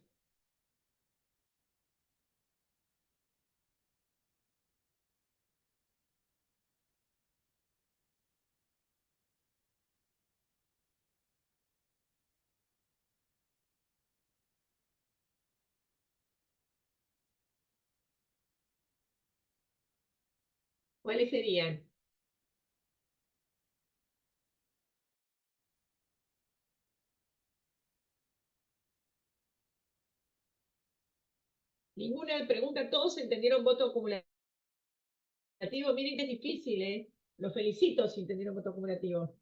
Speaker 1: ¿Cuáles serían? Ninguna pregunta. Todos entendieron voto acumulativo. Miren que es difícil, ¿eh? Los felicito si entendieron voto acumulativo.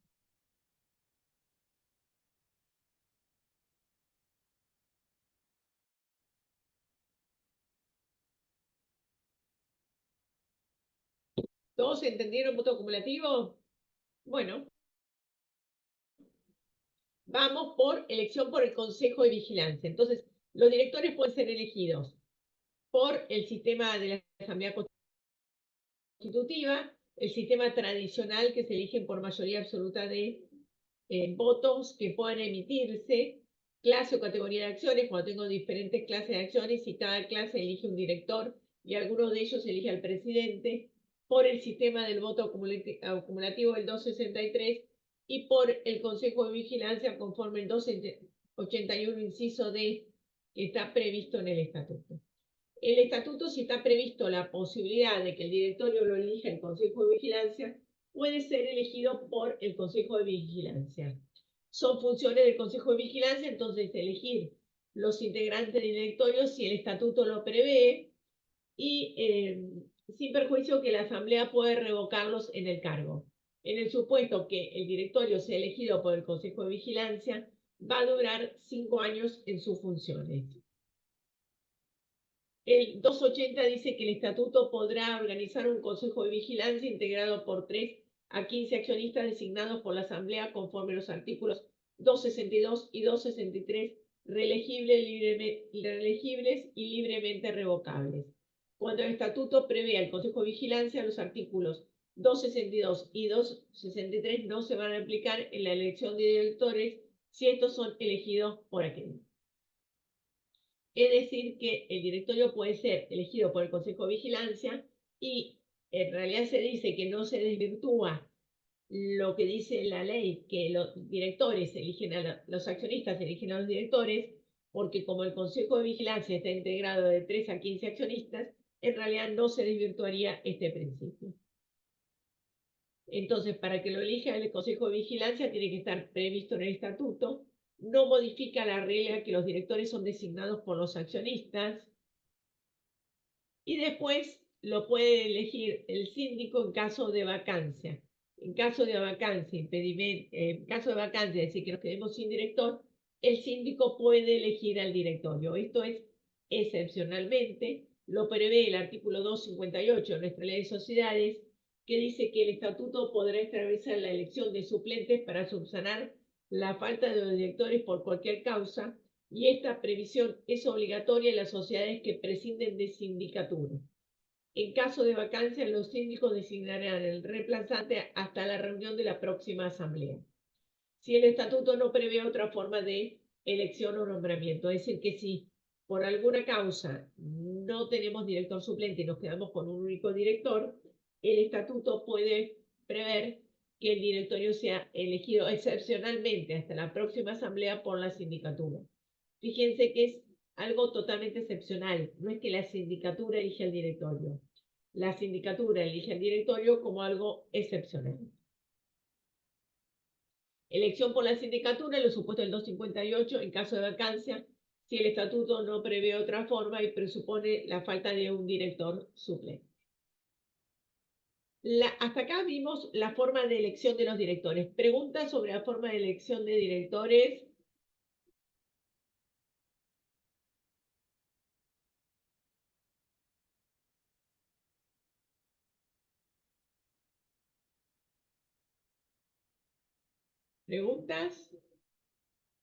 Speaker 1: ¿Todos entendieron voto acumulativo? Bueno, vamos por elección por el Consejo de Vigilancia. Entonces, los directores pueden ser elegidos por el sistema de la Asamblea Constitutiva, el sistema tradicional que se eligen por mayoría absoluta de votos que puedan emitirse, clase o categoría de acciones, cuando tengo diferentes clases de acciones y cada clase elige un director y alguno de ellos elige al presidente, por el sistema del voto acumulativo del 263 y por el Consejo de Vigilancia conforme el 281 inciso D que está previsto en el estatuto. El estatuto, si está previsto la posibilidad de que el directorio lo elija el Consejo de Vigilancia, puede ser elegido por el Consejo de Vigilancia. Son funciones del Consejo de Vigilancia, entonces elegir los integrantes del directorio si el estatuto lo prevé y sin perjuicio que la Asamblea puede revocarlos en el cargo. En el supuesto que el directorio sea elegido por el Consejo de Vigilancia, va a durar 5 años en sus funciones. El 280 dice que el estatuto podrá organizar un consejo de vigilancia integrado por 3 a 15 accionistas designados por la Asamblea conforme los artículos 262 y 263 reelegibles y libremente revocables. Cuando el estatuto prevé al consejo de vigilancia, los artículos 262 y 263 no se van a aplicar en la elección de directores si estos son elegidos por aquel. Es decir, que el directorio puede ser elegido por el Consejo de Vigilancia y en realidad se dice que no se desvirtúa lo que dice la ley, que los directores eligen los accionistas eligen a los directores, porque como el Consejo de Vigilancia está integrado de 3 a 15 accionistas, en realidad no se desvirtuaría este principio. Entonces, para que lo elija el Consejo de Vigilancia, tiene que estar previsto en el estatuto. No modifica la regla que los directores son designados por los accionistas. Y después lo puede elegir el síndico en caso de vacancia. En caso de vacancia, en caso de vacancia, es decir, que nos quedemos sin director, el síndico puede elegir al directorio. Esto es excepcionalmente, lo prevé el artículo 258 de nuestra ley de sociedades, que dice que el estatuto podrá establecer la elección de suplentes para subsanar la falta de los directores por cualquier causa, y esta previsión es obligatoria en las sociedades que prescinden de sindicatura. En caso de vacancia, los síndicos designarán el reemplazante hasta la reunión de la próxima asamblea. Si el estatuto no prevé otra forma de elección o nombramiento, es decir, que si por alguna causa no tenemos director suplente y nos quedamos con un único director, el estatuto puede prever que el directorio sea elegido excepcionalmente hasta la próxima asamblea por la sindicatura. Fíjense que es algo totalmente excepcional, no es que la sindicatura elige al directorio. La sindicatura elige al directorio como algo excepcional. Elección por la sindicatura, lo supuesto del 258, en caso de vacancia, si el estatuto no prevé otra forma y presupone la falta de un director suplente. Hasta acá vimos la forma de elección de los directores. Preguntas sobre la forma de elección de directores. ¿Preguntas?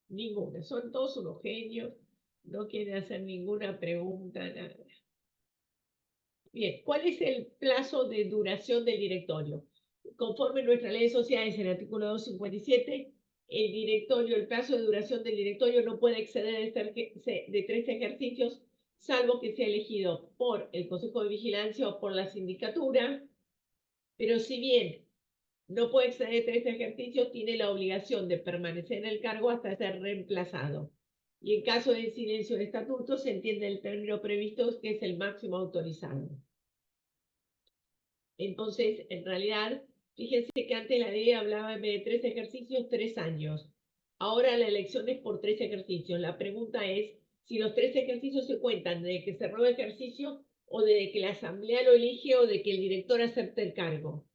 Speaker 1: Ninguna. Son todos unos genios. No quieren hacer ninguna pregunta, nada. Bien, ¿cuál es el plazo de duración del directorio? Conforme nuestra ley de sociedades, en el artículo 257, el plazo de duración del directorio no puede exceder de 3 ejercicios, salvo que sea elegido por el Consejo de Vigilancia o por la sindicatura. Pero si bien no puede exceder de 3 ejercicios, tiene la obligación de permanecer en el cargo hasta ser reemplazado. Y en caso de silencio de estatuto, se entiende el término previsto, que es el máximo autorizado. Entonces, en realidad, fíjense que antes la ley hablaba de 3 ejercicios, 3 años. Ahora la elección es por 3 ejercicios. La pregunta es si los 3 ejercicios se cuentan de que se roba ejercicio o de que la asamblea lo elige o de que el director acepte el cargo.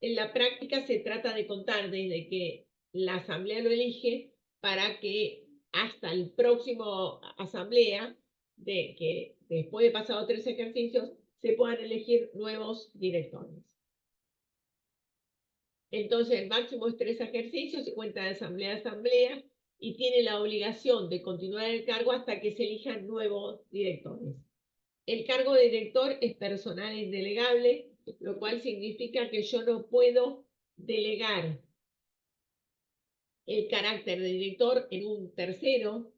Speaker 1: En la práctica se trata de contar desde que la asamblea lo elige para que hasta el próximo asamblea, de que después de pasado 3 ejercicios, se puedan elegir nuevos directores. Entonces, el máximo es 3 ejercicios, se cuenta de asamblea a asamblea y tiene la obligación de continuar el cargo hasta que se elijan nuevos directores. El cargo de director es personal e indelegable, lo cual significa que yo no puedo delegar el carácter de director en un tercero.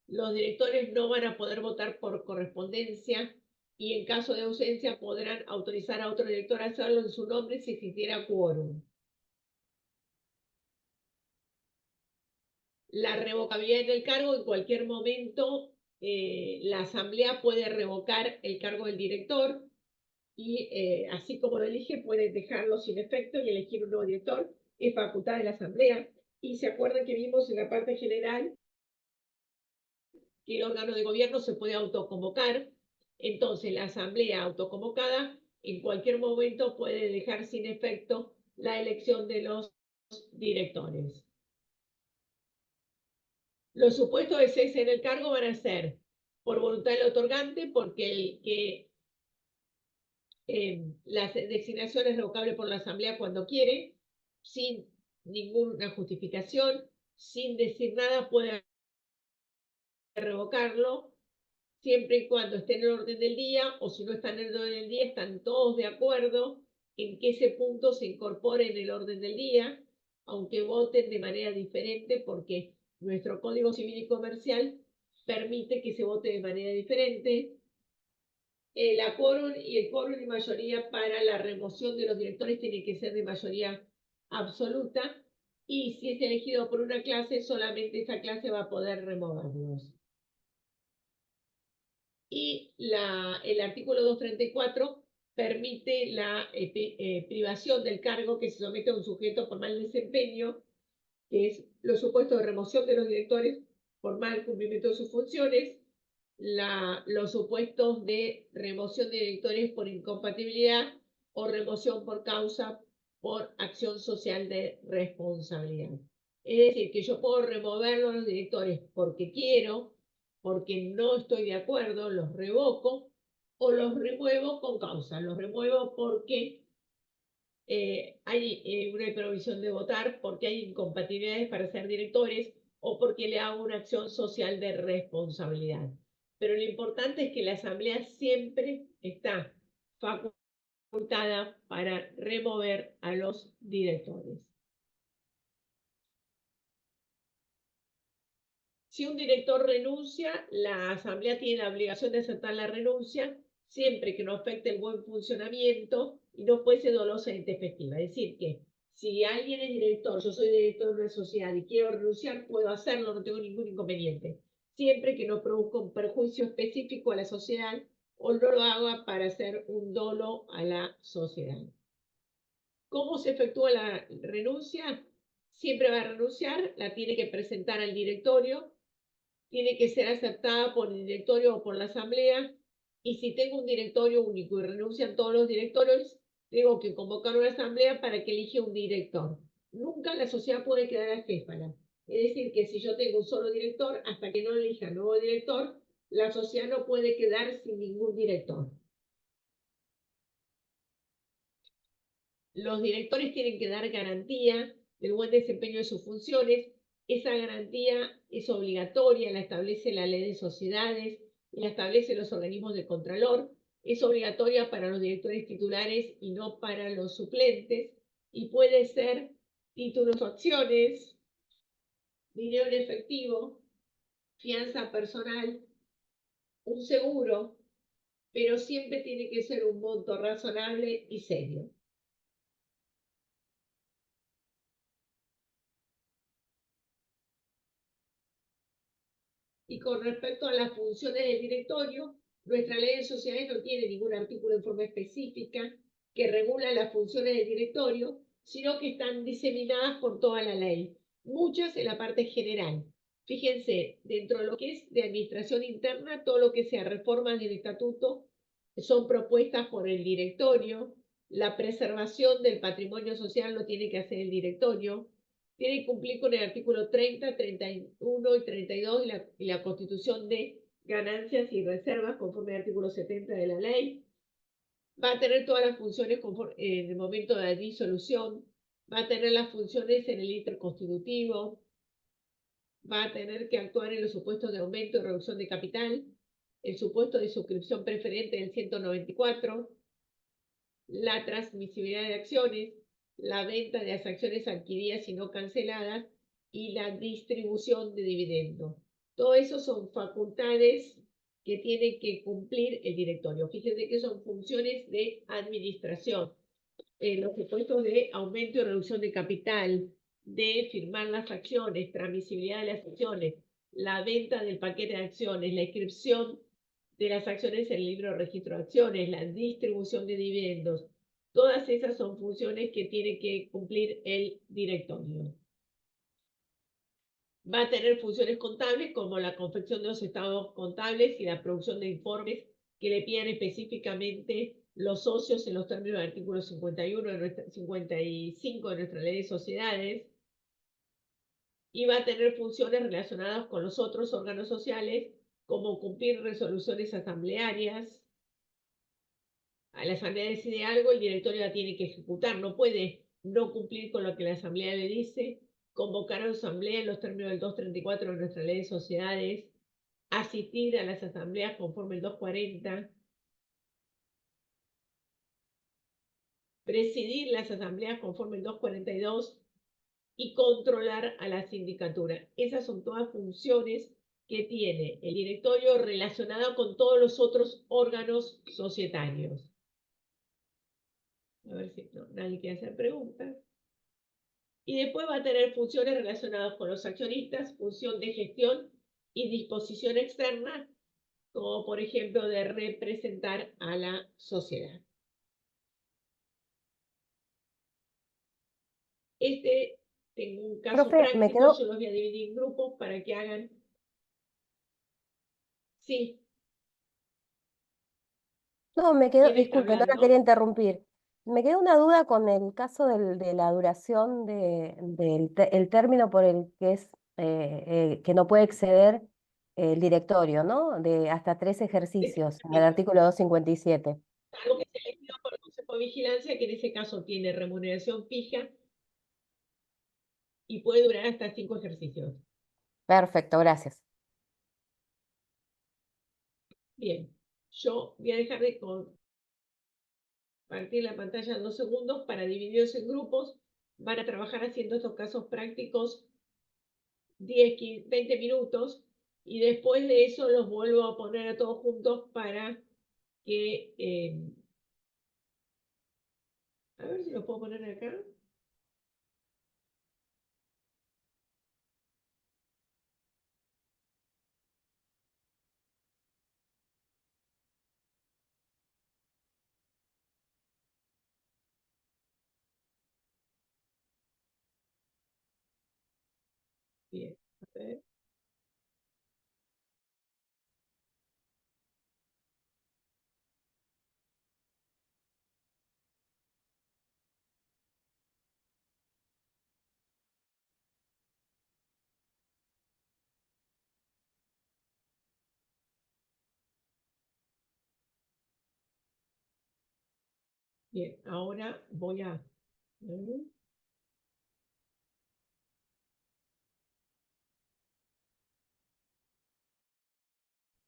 Speaker 1: Los directores no van a poder votar por correspondencia y en caso de ausencia podrán autorizar a otro director a hacerlo en su nombre si existiera quórum. La revocabilidad del cargo, en cualquier momento la asamblea puede revocar el cargo del director y así como lo elige puede dejarlo sin efecto y elegir un nuevo director. Es facultad de la asamblea. Y se acuerdan que vimos en la parte general que el órgano de gobierno se puede autoconvocar. Entonces, la asamblea autoconvocada en cualquier momento puede dejar sin efecto la elección de los directores. Los supuestos de cese en el cargo van a ser por voluntad del otorgante, porque la designación es revocable por la asamblea cuando quiere, sin ninguna justificación, sin decir nada puede revocarlo. siempre y cuando esté en el orden del día, o si no está en el orden del día, están todos de acuerdo en que ese punto se incorpore en el orden del día, aunque voten de manera diferente, porque nuestro Código Civil y Comercial permite que se vote de manera diferente. La quórum y el quórum de mayoría para la remoción de los directores tiene que ser de mayoría absoluta, y si es elegido por una clase, solamente esa clase va a poder removerlos. Y el artículo 234 permite la privación del cargo que se somete a un sujeto por mal desempeño, que es los supuestos de remoción de los directores por mal cumplimiento de sus funciones, los supuestos de remoción de directores por incompatibilidad o remoción por causa por acción social de responsabilidad. Es decir, que yo puedo remover a los directores porque quiero, porque no estoy de acuerdo, los revoco, o los remuevo con causa. Los remuevo porque hay una provisión de votar, porque hay incompatibilidades para ser directores, o porque le hago una acción social de responsabilidad. Pero lo importante es que la Asamblea siempre está facultada para remover a los directores. Si un director renuncia, la Asamblea tiene la obligación de aceptar la renuncia, siempre que no afecte el buen funcionamiento y no fuese dolosa e intempestiva. Es decir, que si alguien es director, yo soy director de una sociedad y quiero renunciar, puedo hacerlo, no tengo ningún inconveniente, siempre que no produzca un perjuicio específico a la sociedad o no lo haga para hacer un dolo a la sociedad. ¿Cómo se efectúa la renuncia? Siempre va a renunciar, la tiene que presentar al directorio, tiene que ser aceptada por el directorio o por la asamblea, y si tengo un directorio único y renuncian todos los directorios, tengo que convocar una asamblea para que elija un director. Nunca la sociedad puede quedar acéfala. Es decir, que si yo tengo un solo director, hasta que no elija nuevo director, la sociedad no puede quedar sin ningún director. Los directores tienen que dar garantía del buen desempeño de sus funciones. Esa garantía es obligatoria, la establece la ley de sociedades, la establece los organismos de contralor. Es obligatoria para los directores titulares y no para los suplentes, y puede ser títulos o acciones, dinero en efectivo, fianza personal, un seguro, pero siempre tiene que ser un monto razonable y serio. Y con respecto a las funciones del directorio, nuestra ley de sociedades no tiene ningún artículo en forma específica que regula las funciones del directorio, sino que están diseminadas por toda la ley, muchas en la parte general. Fíjense, dentro de lo que es de administración interna, todo lo que sea reformas del estatuto son propuestas por el directorio. La preservación del patrimonio social lo tiene que hacer el directorio. Tiene que cumplir con el artículo 30, 31 y 32 y la constitución de ganancias y reservas conforme al artículo 70 de la ley. Va a tener todas las funciones en el momento de la disolución. Va a tener las funciones en el interconstitutivo. Va a tener que actuar en los supuestos de aumento y reducción de capital, el supuesto de suscripción preferente del 194, la transmisibilidad de acciones, la venta de las acciones adquiridas y no canceladas y la distribución de dividendos. Todo eso son facultades que tiene que cumplir el directorio. Fíjense que son funciones de administración. Los supuestos de aumento y reducción de capital, de firmar las acciones, transmisibilidad de las acciones, la venta del paquete de acciones, la inscripción de las acciones en el libro de registro de acciones, la distribución de dividendos. Todas esas son funciones que tiene que cumplir el directorio. Va a tener funciones contables como la confección de los estados contables y la producción de informes que le pidan específicamente los socios en los términos del artículo 51 55 de nuestra ley de sociedades. Y va a tener funciones relacionadas con los otros órganos sociales, como cumplir resoluciones asamblearias. A la asamblea decide algo, el directorio la tiene que ejecutar, no puede no cumplir con lo que la asamblea le dice. Convocar a la asamblea en los términos del 234 de nuestra ley de sociedades, asistir a las asambleas conforme el 240, presidir las asambleas conforme el 242 y controlar a la sindicatura. Esas son todas funciones que tiene el directorio relacionado con todos los otros órganos societarios. A ver si no, nadie quiere hacer preguntas. Y después va a tener funciones relacionadas con los accionistas, función de gestión y disposición externa, como por ejemplo de representar a la sociedad. Tengo un caso
Speaker 3: Profe, me
Speaker 1: práctico,
Speaker 3: quedó,
Speaker 1: yo los voy a dividir en grupos para que hagan. Sí,
Speaker 3: no, me quedó,
Speaker 1: ¿quién está
Speaker 3: disculpe, no la quería
Speaker 1: hablando?
Speaker 3: interrumpir. Me quedó una duda con el caso de la duración el término por el que es que no puede exceder el directorio, ¿no? De hasta 3 ejercicios, en el artículo 257.
Speaker 1: Algo que se elegido por el Consejo de Vigilancia, que en ese caso tiene remuneración fija y puede durar hasta 5 ejercicios.
Speaker 3: Perfecto, gracias.
Speaker 1: Bien, yo voy a dejar de compartir la pantalla 2 segundos para dividirlos en grupos. Van a trabajar haciendo estos casos prácticos 10, 15, 20 minutos y después de eso los vuelvo a poner a todos juntos para que, a ver si los puedo poner acá. Bien, a ver. Bien, ahora voy a...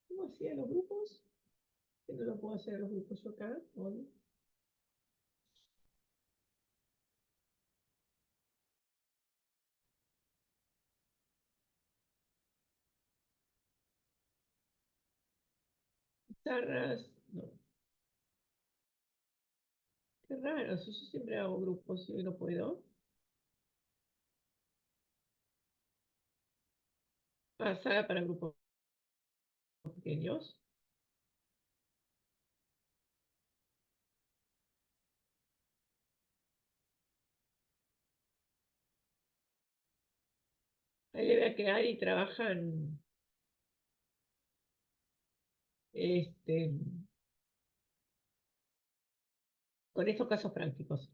Speaker 1: ¿Cómo hacía los grupos? Que no lo puedo hacer los grupos yo acá. Hoy. Pizarras, no. Qué raro, si yo siempre hago grupos y hoy no puedo. Sala para grupos pequeños. Ahí le voy a quedar y trabajan este, con estos casos prácticos.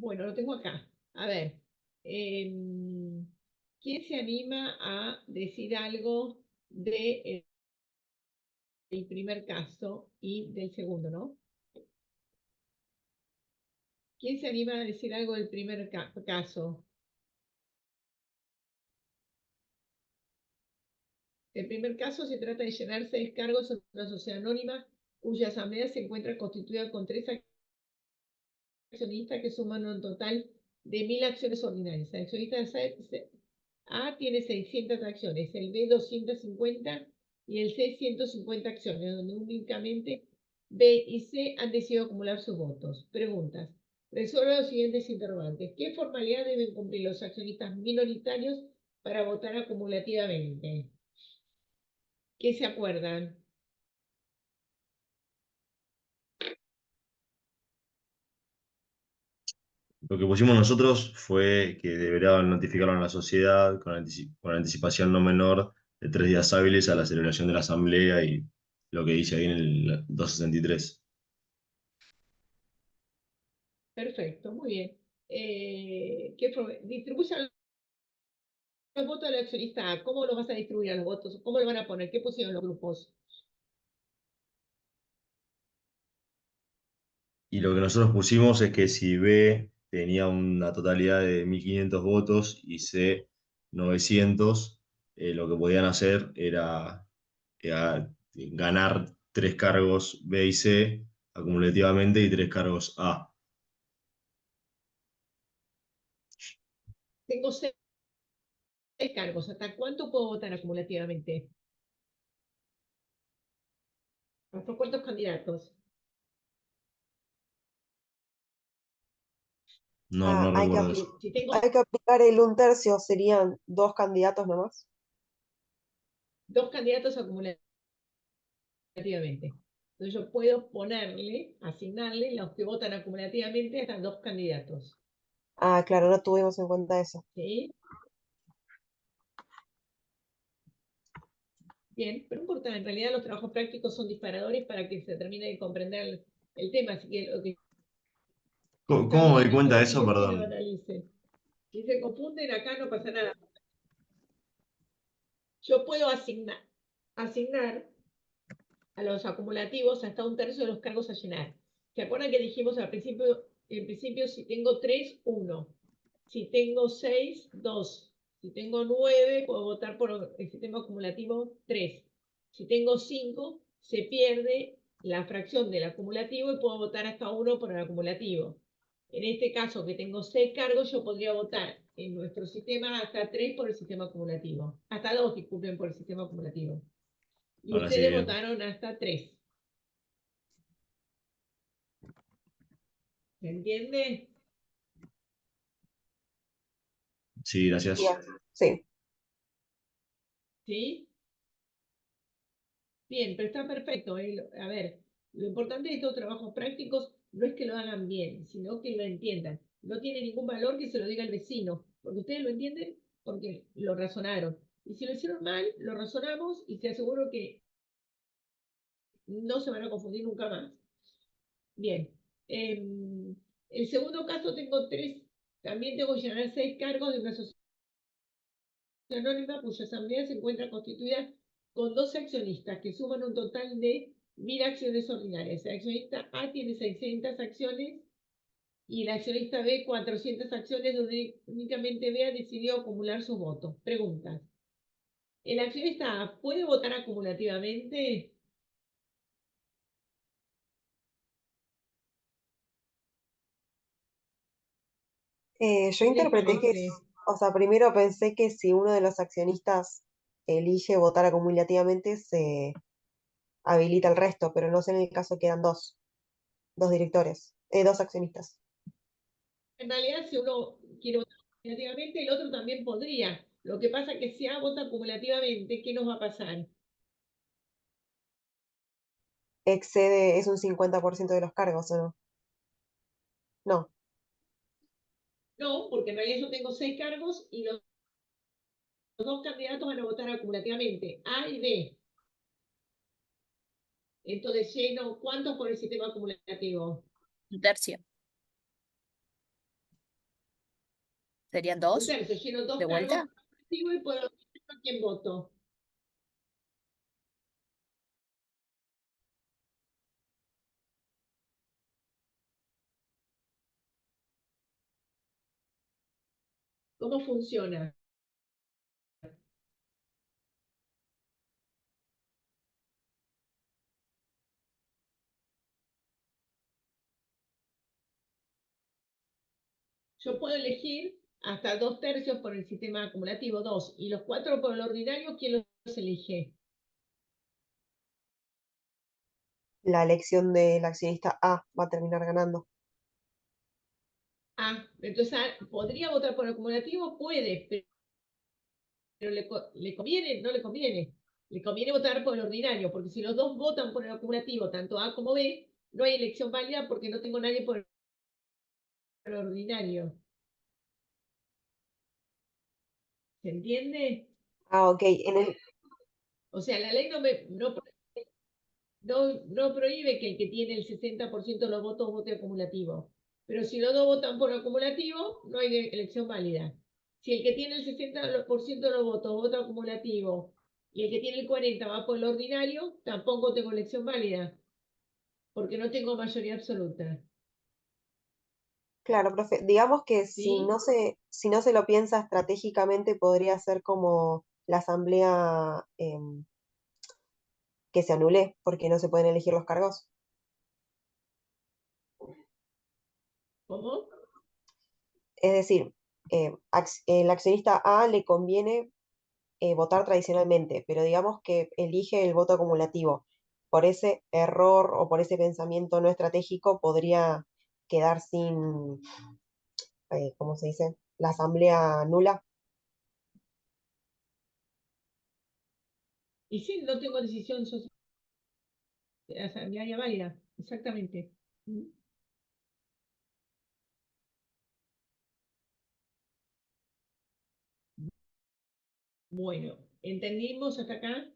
Speaker 1: Bueno, lo tengo acá. A ver, ¿quién se anima a decir algo de el primer caso y del segundo, no? ¿Quién se anima a decir algo del primer caso? El primer caso se trata de llenar 6 cargos en una sociedad anónima cuya asamblea se encuentra constituida con 3 accionistas que suman un total de 1000 acciones ordinarias. El accionista A tiene 600 acciones, el B 250 y el C 150 acciones, donde únicamente B y C han decidido acumular sus votos. Preguntas. Resuelve los siguientes interrogantes. ¿Qué formalidad deben cumplir los accionistas minoritarios para votar acumulativamente? ¿Qué se acuerdan?
Speaker 4: Lo que pusimos nosotros fue que deberían notificarlo a la sociedad con anticipación no menor de 3 días hábiles a la celebración de la asamblea y lo que dice ahí en el 263.
Speaker 1: Perfecto, muy bien. Distribuyan los votos del accionista A. ¿Cómo los vas a distribuir a los votos? ¿Cómo lo van a poner? ¿Qué pusieron los grupos?
Speaker 4: Y lo que nosotros pusimos es que si B tenía una totalidad de 1500 votos y C 900, lo que podían hacer era ganar 3 cargos B y C acumulativamente y 3 cargos A.
Speaker 1: Tengo 6 cargos. ¿Hasta cuánto puedo votar acumulativamente? ¿Hasta cuántos candidatos?
Speaker 4: No,
Speaker 2: Ah,
Speaker 4: no recuerdo eso.
Speaker 1: Si tengo
Speaker 2: hay que aplicar el 1/3, serían 2 candidatos nomás.
Speaker 1: 2 candidatos acumulativamente. Entonces yo puedo asignarle los que votan acumulativamente hasta 2 candidatos.
Speaker 2: Ah, claro, no tuvimos en cuenta eso.
Speaker 1: ¿Sí? Bien, pero no importa, en realidad los trabajos prácticos son disparadores para que se termine de comprender el tema, así que lo que
Speaker 4: ¿Cómo
Speaker 1: estamos
Speaker 4: me di cuenta
Speaker 1: haciendo
Speaker 4: de
Speaker 1: es que
Speaker 4: eso?
Speaker 1: se lo
Speaker 4: Perdón.
Speaker 1: analicen. Si se confunden acá no pasa nada. Yo puedo asignar a los acumulativos hasta 1/3 de los cargos a llenar. ¿Se acuerdan que dijimos al principio, en principio, si tengo 3, 1. Si tengo 6, 2. Si tengo 9, puedo votar por el sistema acumulativo 3. Si tengo 5, se pierde la fracción del acumulativo y puedo votar hasta 1 por el acumulativo. En este caso, que tengo 6 cargos, yo podría votar en nuestro sistema hasta 3 por el sistema acumulativo. Hasta 2, disculpen, por el sistema acumulativo. Y
Speaker 4: Ahora sí,
Speaker 1: ustedes
Speaker 4: bien.
Speaker 1: votaron hasta 3. ¿Se entiende?
Speaker 4: Sí, gracias.
Speaker 2: Sí.
Speaker 1: ¿Sí? Bien, pero está perfecto. A ver, lo importante de estos trabajos prácticos no es que lo hagan bien, sino que lo entiendan. No tiene ningún valor que se lo diga el vecino, porque ustedes lo entienden porque lo razonaron. Y si lo hicieron mal, lo razonamos y te aseguro que no se van a confundir nunca más. Bien. El segundo caso tengo 3, también tengo que llenar 6 cargos de una sociedad anónima cuya asamblea se encuentra constituida con 12 accionistas que suman un total de 1000 acciones ordinarias. El accionista A tiene 600 acciones y el accionista B 400 acciones, donde únicamente B ha decidido acumular sus votos. Preguntas. ¿El accionista A puede votar acumulativamente?
Speaker 2: Yo
Speaker 1: ¿Qué les
Speaker 2: interpreté que,
Speaker 1: parece?
Speaker 2: o sea, primero pensé que si uno de los accionistas elige votar acumulativamente, se habilita el resto, pero no sé en el caso que eran dos directores, 2 accionistas.
Speaker 1: En realidad, si uno quiere votar acumulativamente, el otro también podría. Lo que pasa es que si A vota acumulativamente, ¿qué nos va a pasar?
Speaker 2: Excede, es un 50% de los cargos, ¿o no? No,
Speaker 1: No, porque en realidad yo tengo 6 cargos y los 2 candidatos van a votar acumulativamente, A y B. Entonces lleno, ¿cuántos por el sistema acumulativo?
Speaker 5: 1/3. ¿Serían
Speaker 1: Un
Speaker 5: 2
Speaker 1: tercio, lleno dos
Speaker 5: de
Speaker 1: cargos
Speaker 5: vuelta?
Speaker 1: activos y por lo tanto, ¿a quién voto? ¿Cómo funciona? Yo puedo elegir hasta 2 tercios por el sistema acumulativo 2 y los 4 por el ordinario, ¿quién los elige?
Speaker 2: La elección del accionista A va a terminar ganando.
Speaker 1: Ah, entonces ¿podría votar por el acumulativo? Puede, pero ¿le conviene? No le conviene. Le conviene votar por el ordinario, porque si los dos votan por el acumulativo, tanto A como B, no hay elección válida porque no tengo nadie por el ordinario. ¿Se entiende?
Speaker 2: Ah, ok.
Speaker 1: O sea, la ley no prohíbe que el que tiene el 60% de los votos vote acumulativo. Pero si los dos votan por acumulativo, no hay elección válida. Si el que tiene el 60% de los votos vota acumulativo y el que tiene el 40% va por el ordinario, tampoco tengo elección válida, porque no tengo mayoría absoluta.
Speaker 2: Claro, profe, digamos que
Speaker 1: ¿Sí?
Speaker 2: si no se lo piensa estratégicamente, podría ser como la asamblea que se anule, porque no se pueden elegir los cargos.
Speaker 1: ¿Cómo?
Speaker 2: Es decir, el accionista A le conviene votar tradicionalmente, pero digamos que elige el voto acumulativo. Por ese error o por ese pensamiento no estratégico podría quedar sin, ¿cómo se dice? La asamblea nula.
Speaker 1: Y sí, no tengo decisión social asamblearia válida. Exactamente. Bueno, ¿entendimos hasta acá?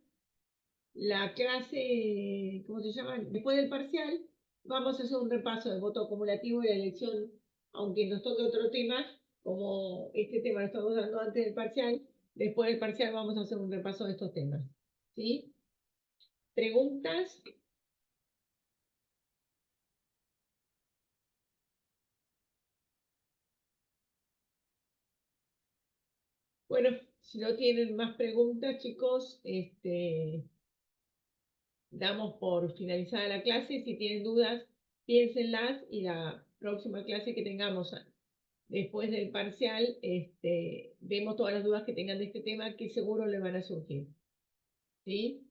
Speaker 1: La clase, ¿cómo se llama? Después del parcial, vamos a hacer un repaso del voto acumulativo y la elección, aunque nos toque otro tema, como este tema lo estamos dando antes del parcial, después del parcial vamos a hacer un repaso de estos temas. ¿Sí? ¿Preguntas? Bueno, si no tienen más preguntas, chicos, damos por finalizada la clase. Si tienen dudas, piénsenlas y la próxima clase que tengamos después del parcial, vemos todas las dudas que tengan de este tema que seguro le van a surgir. ¿Sí?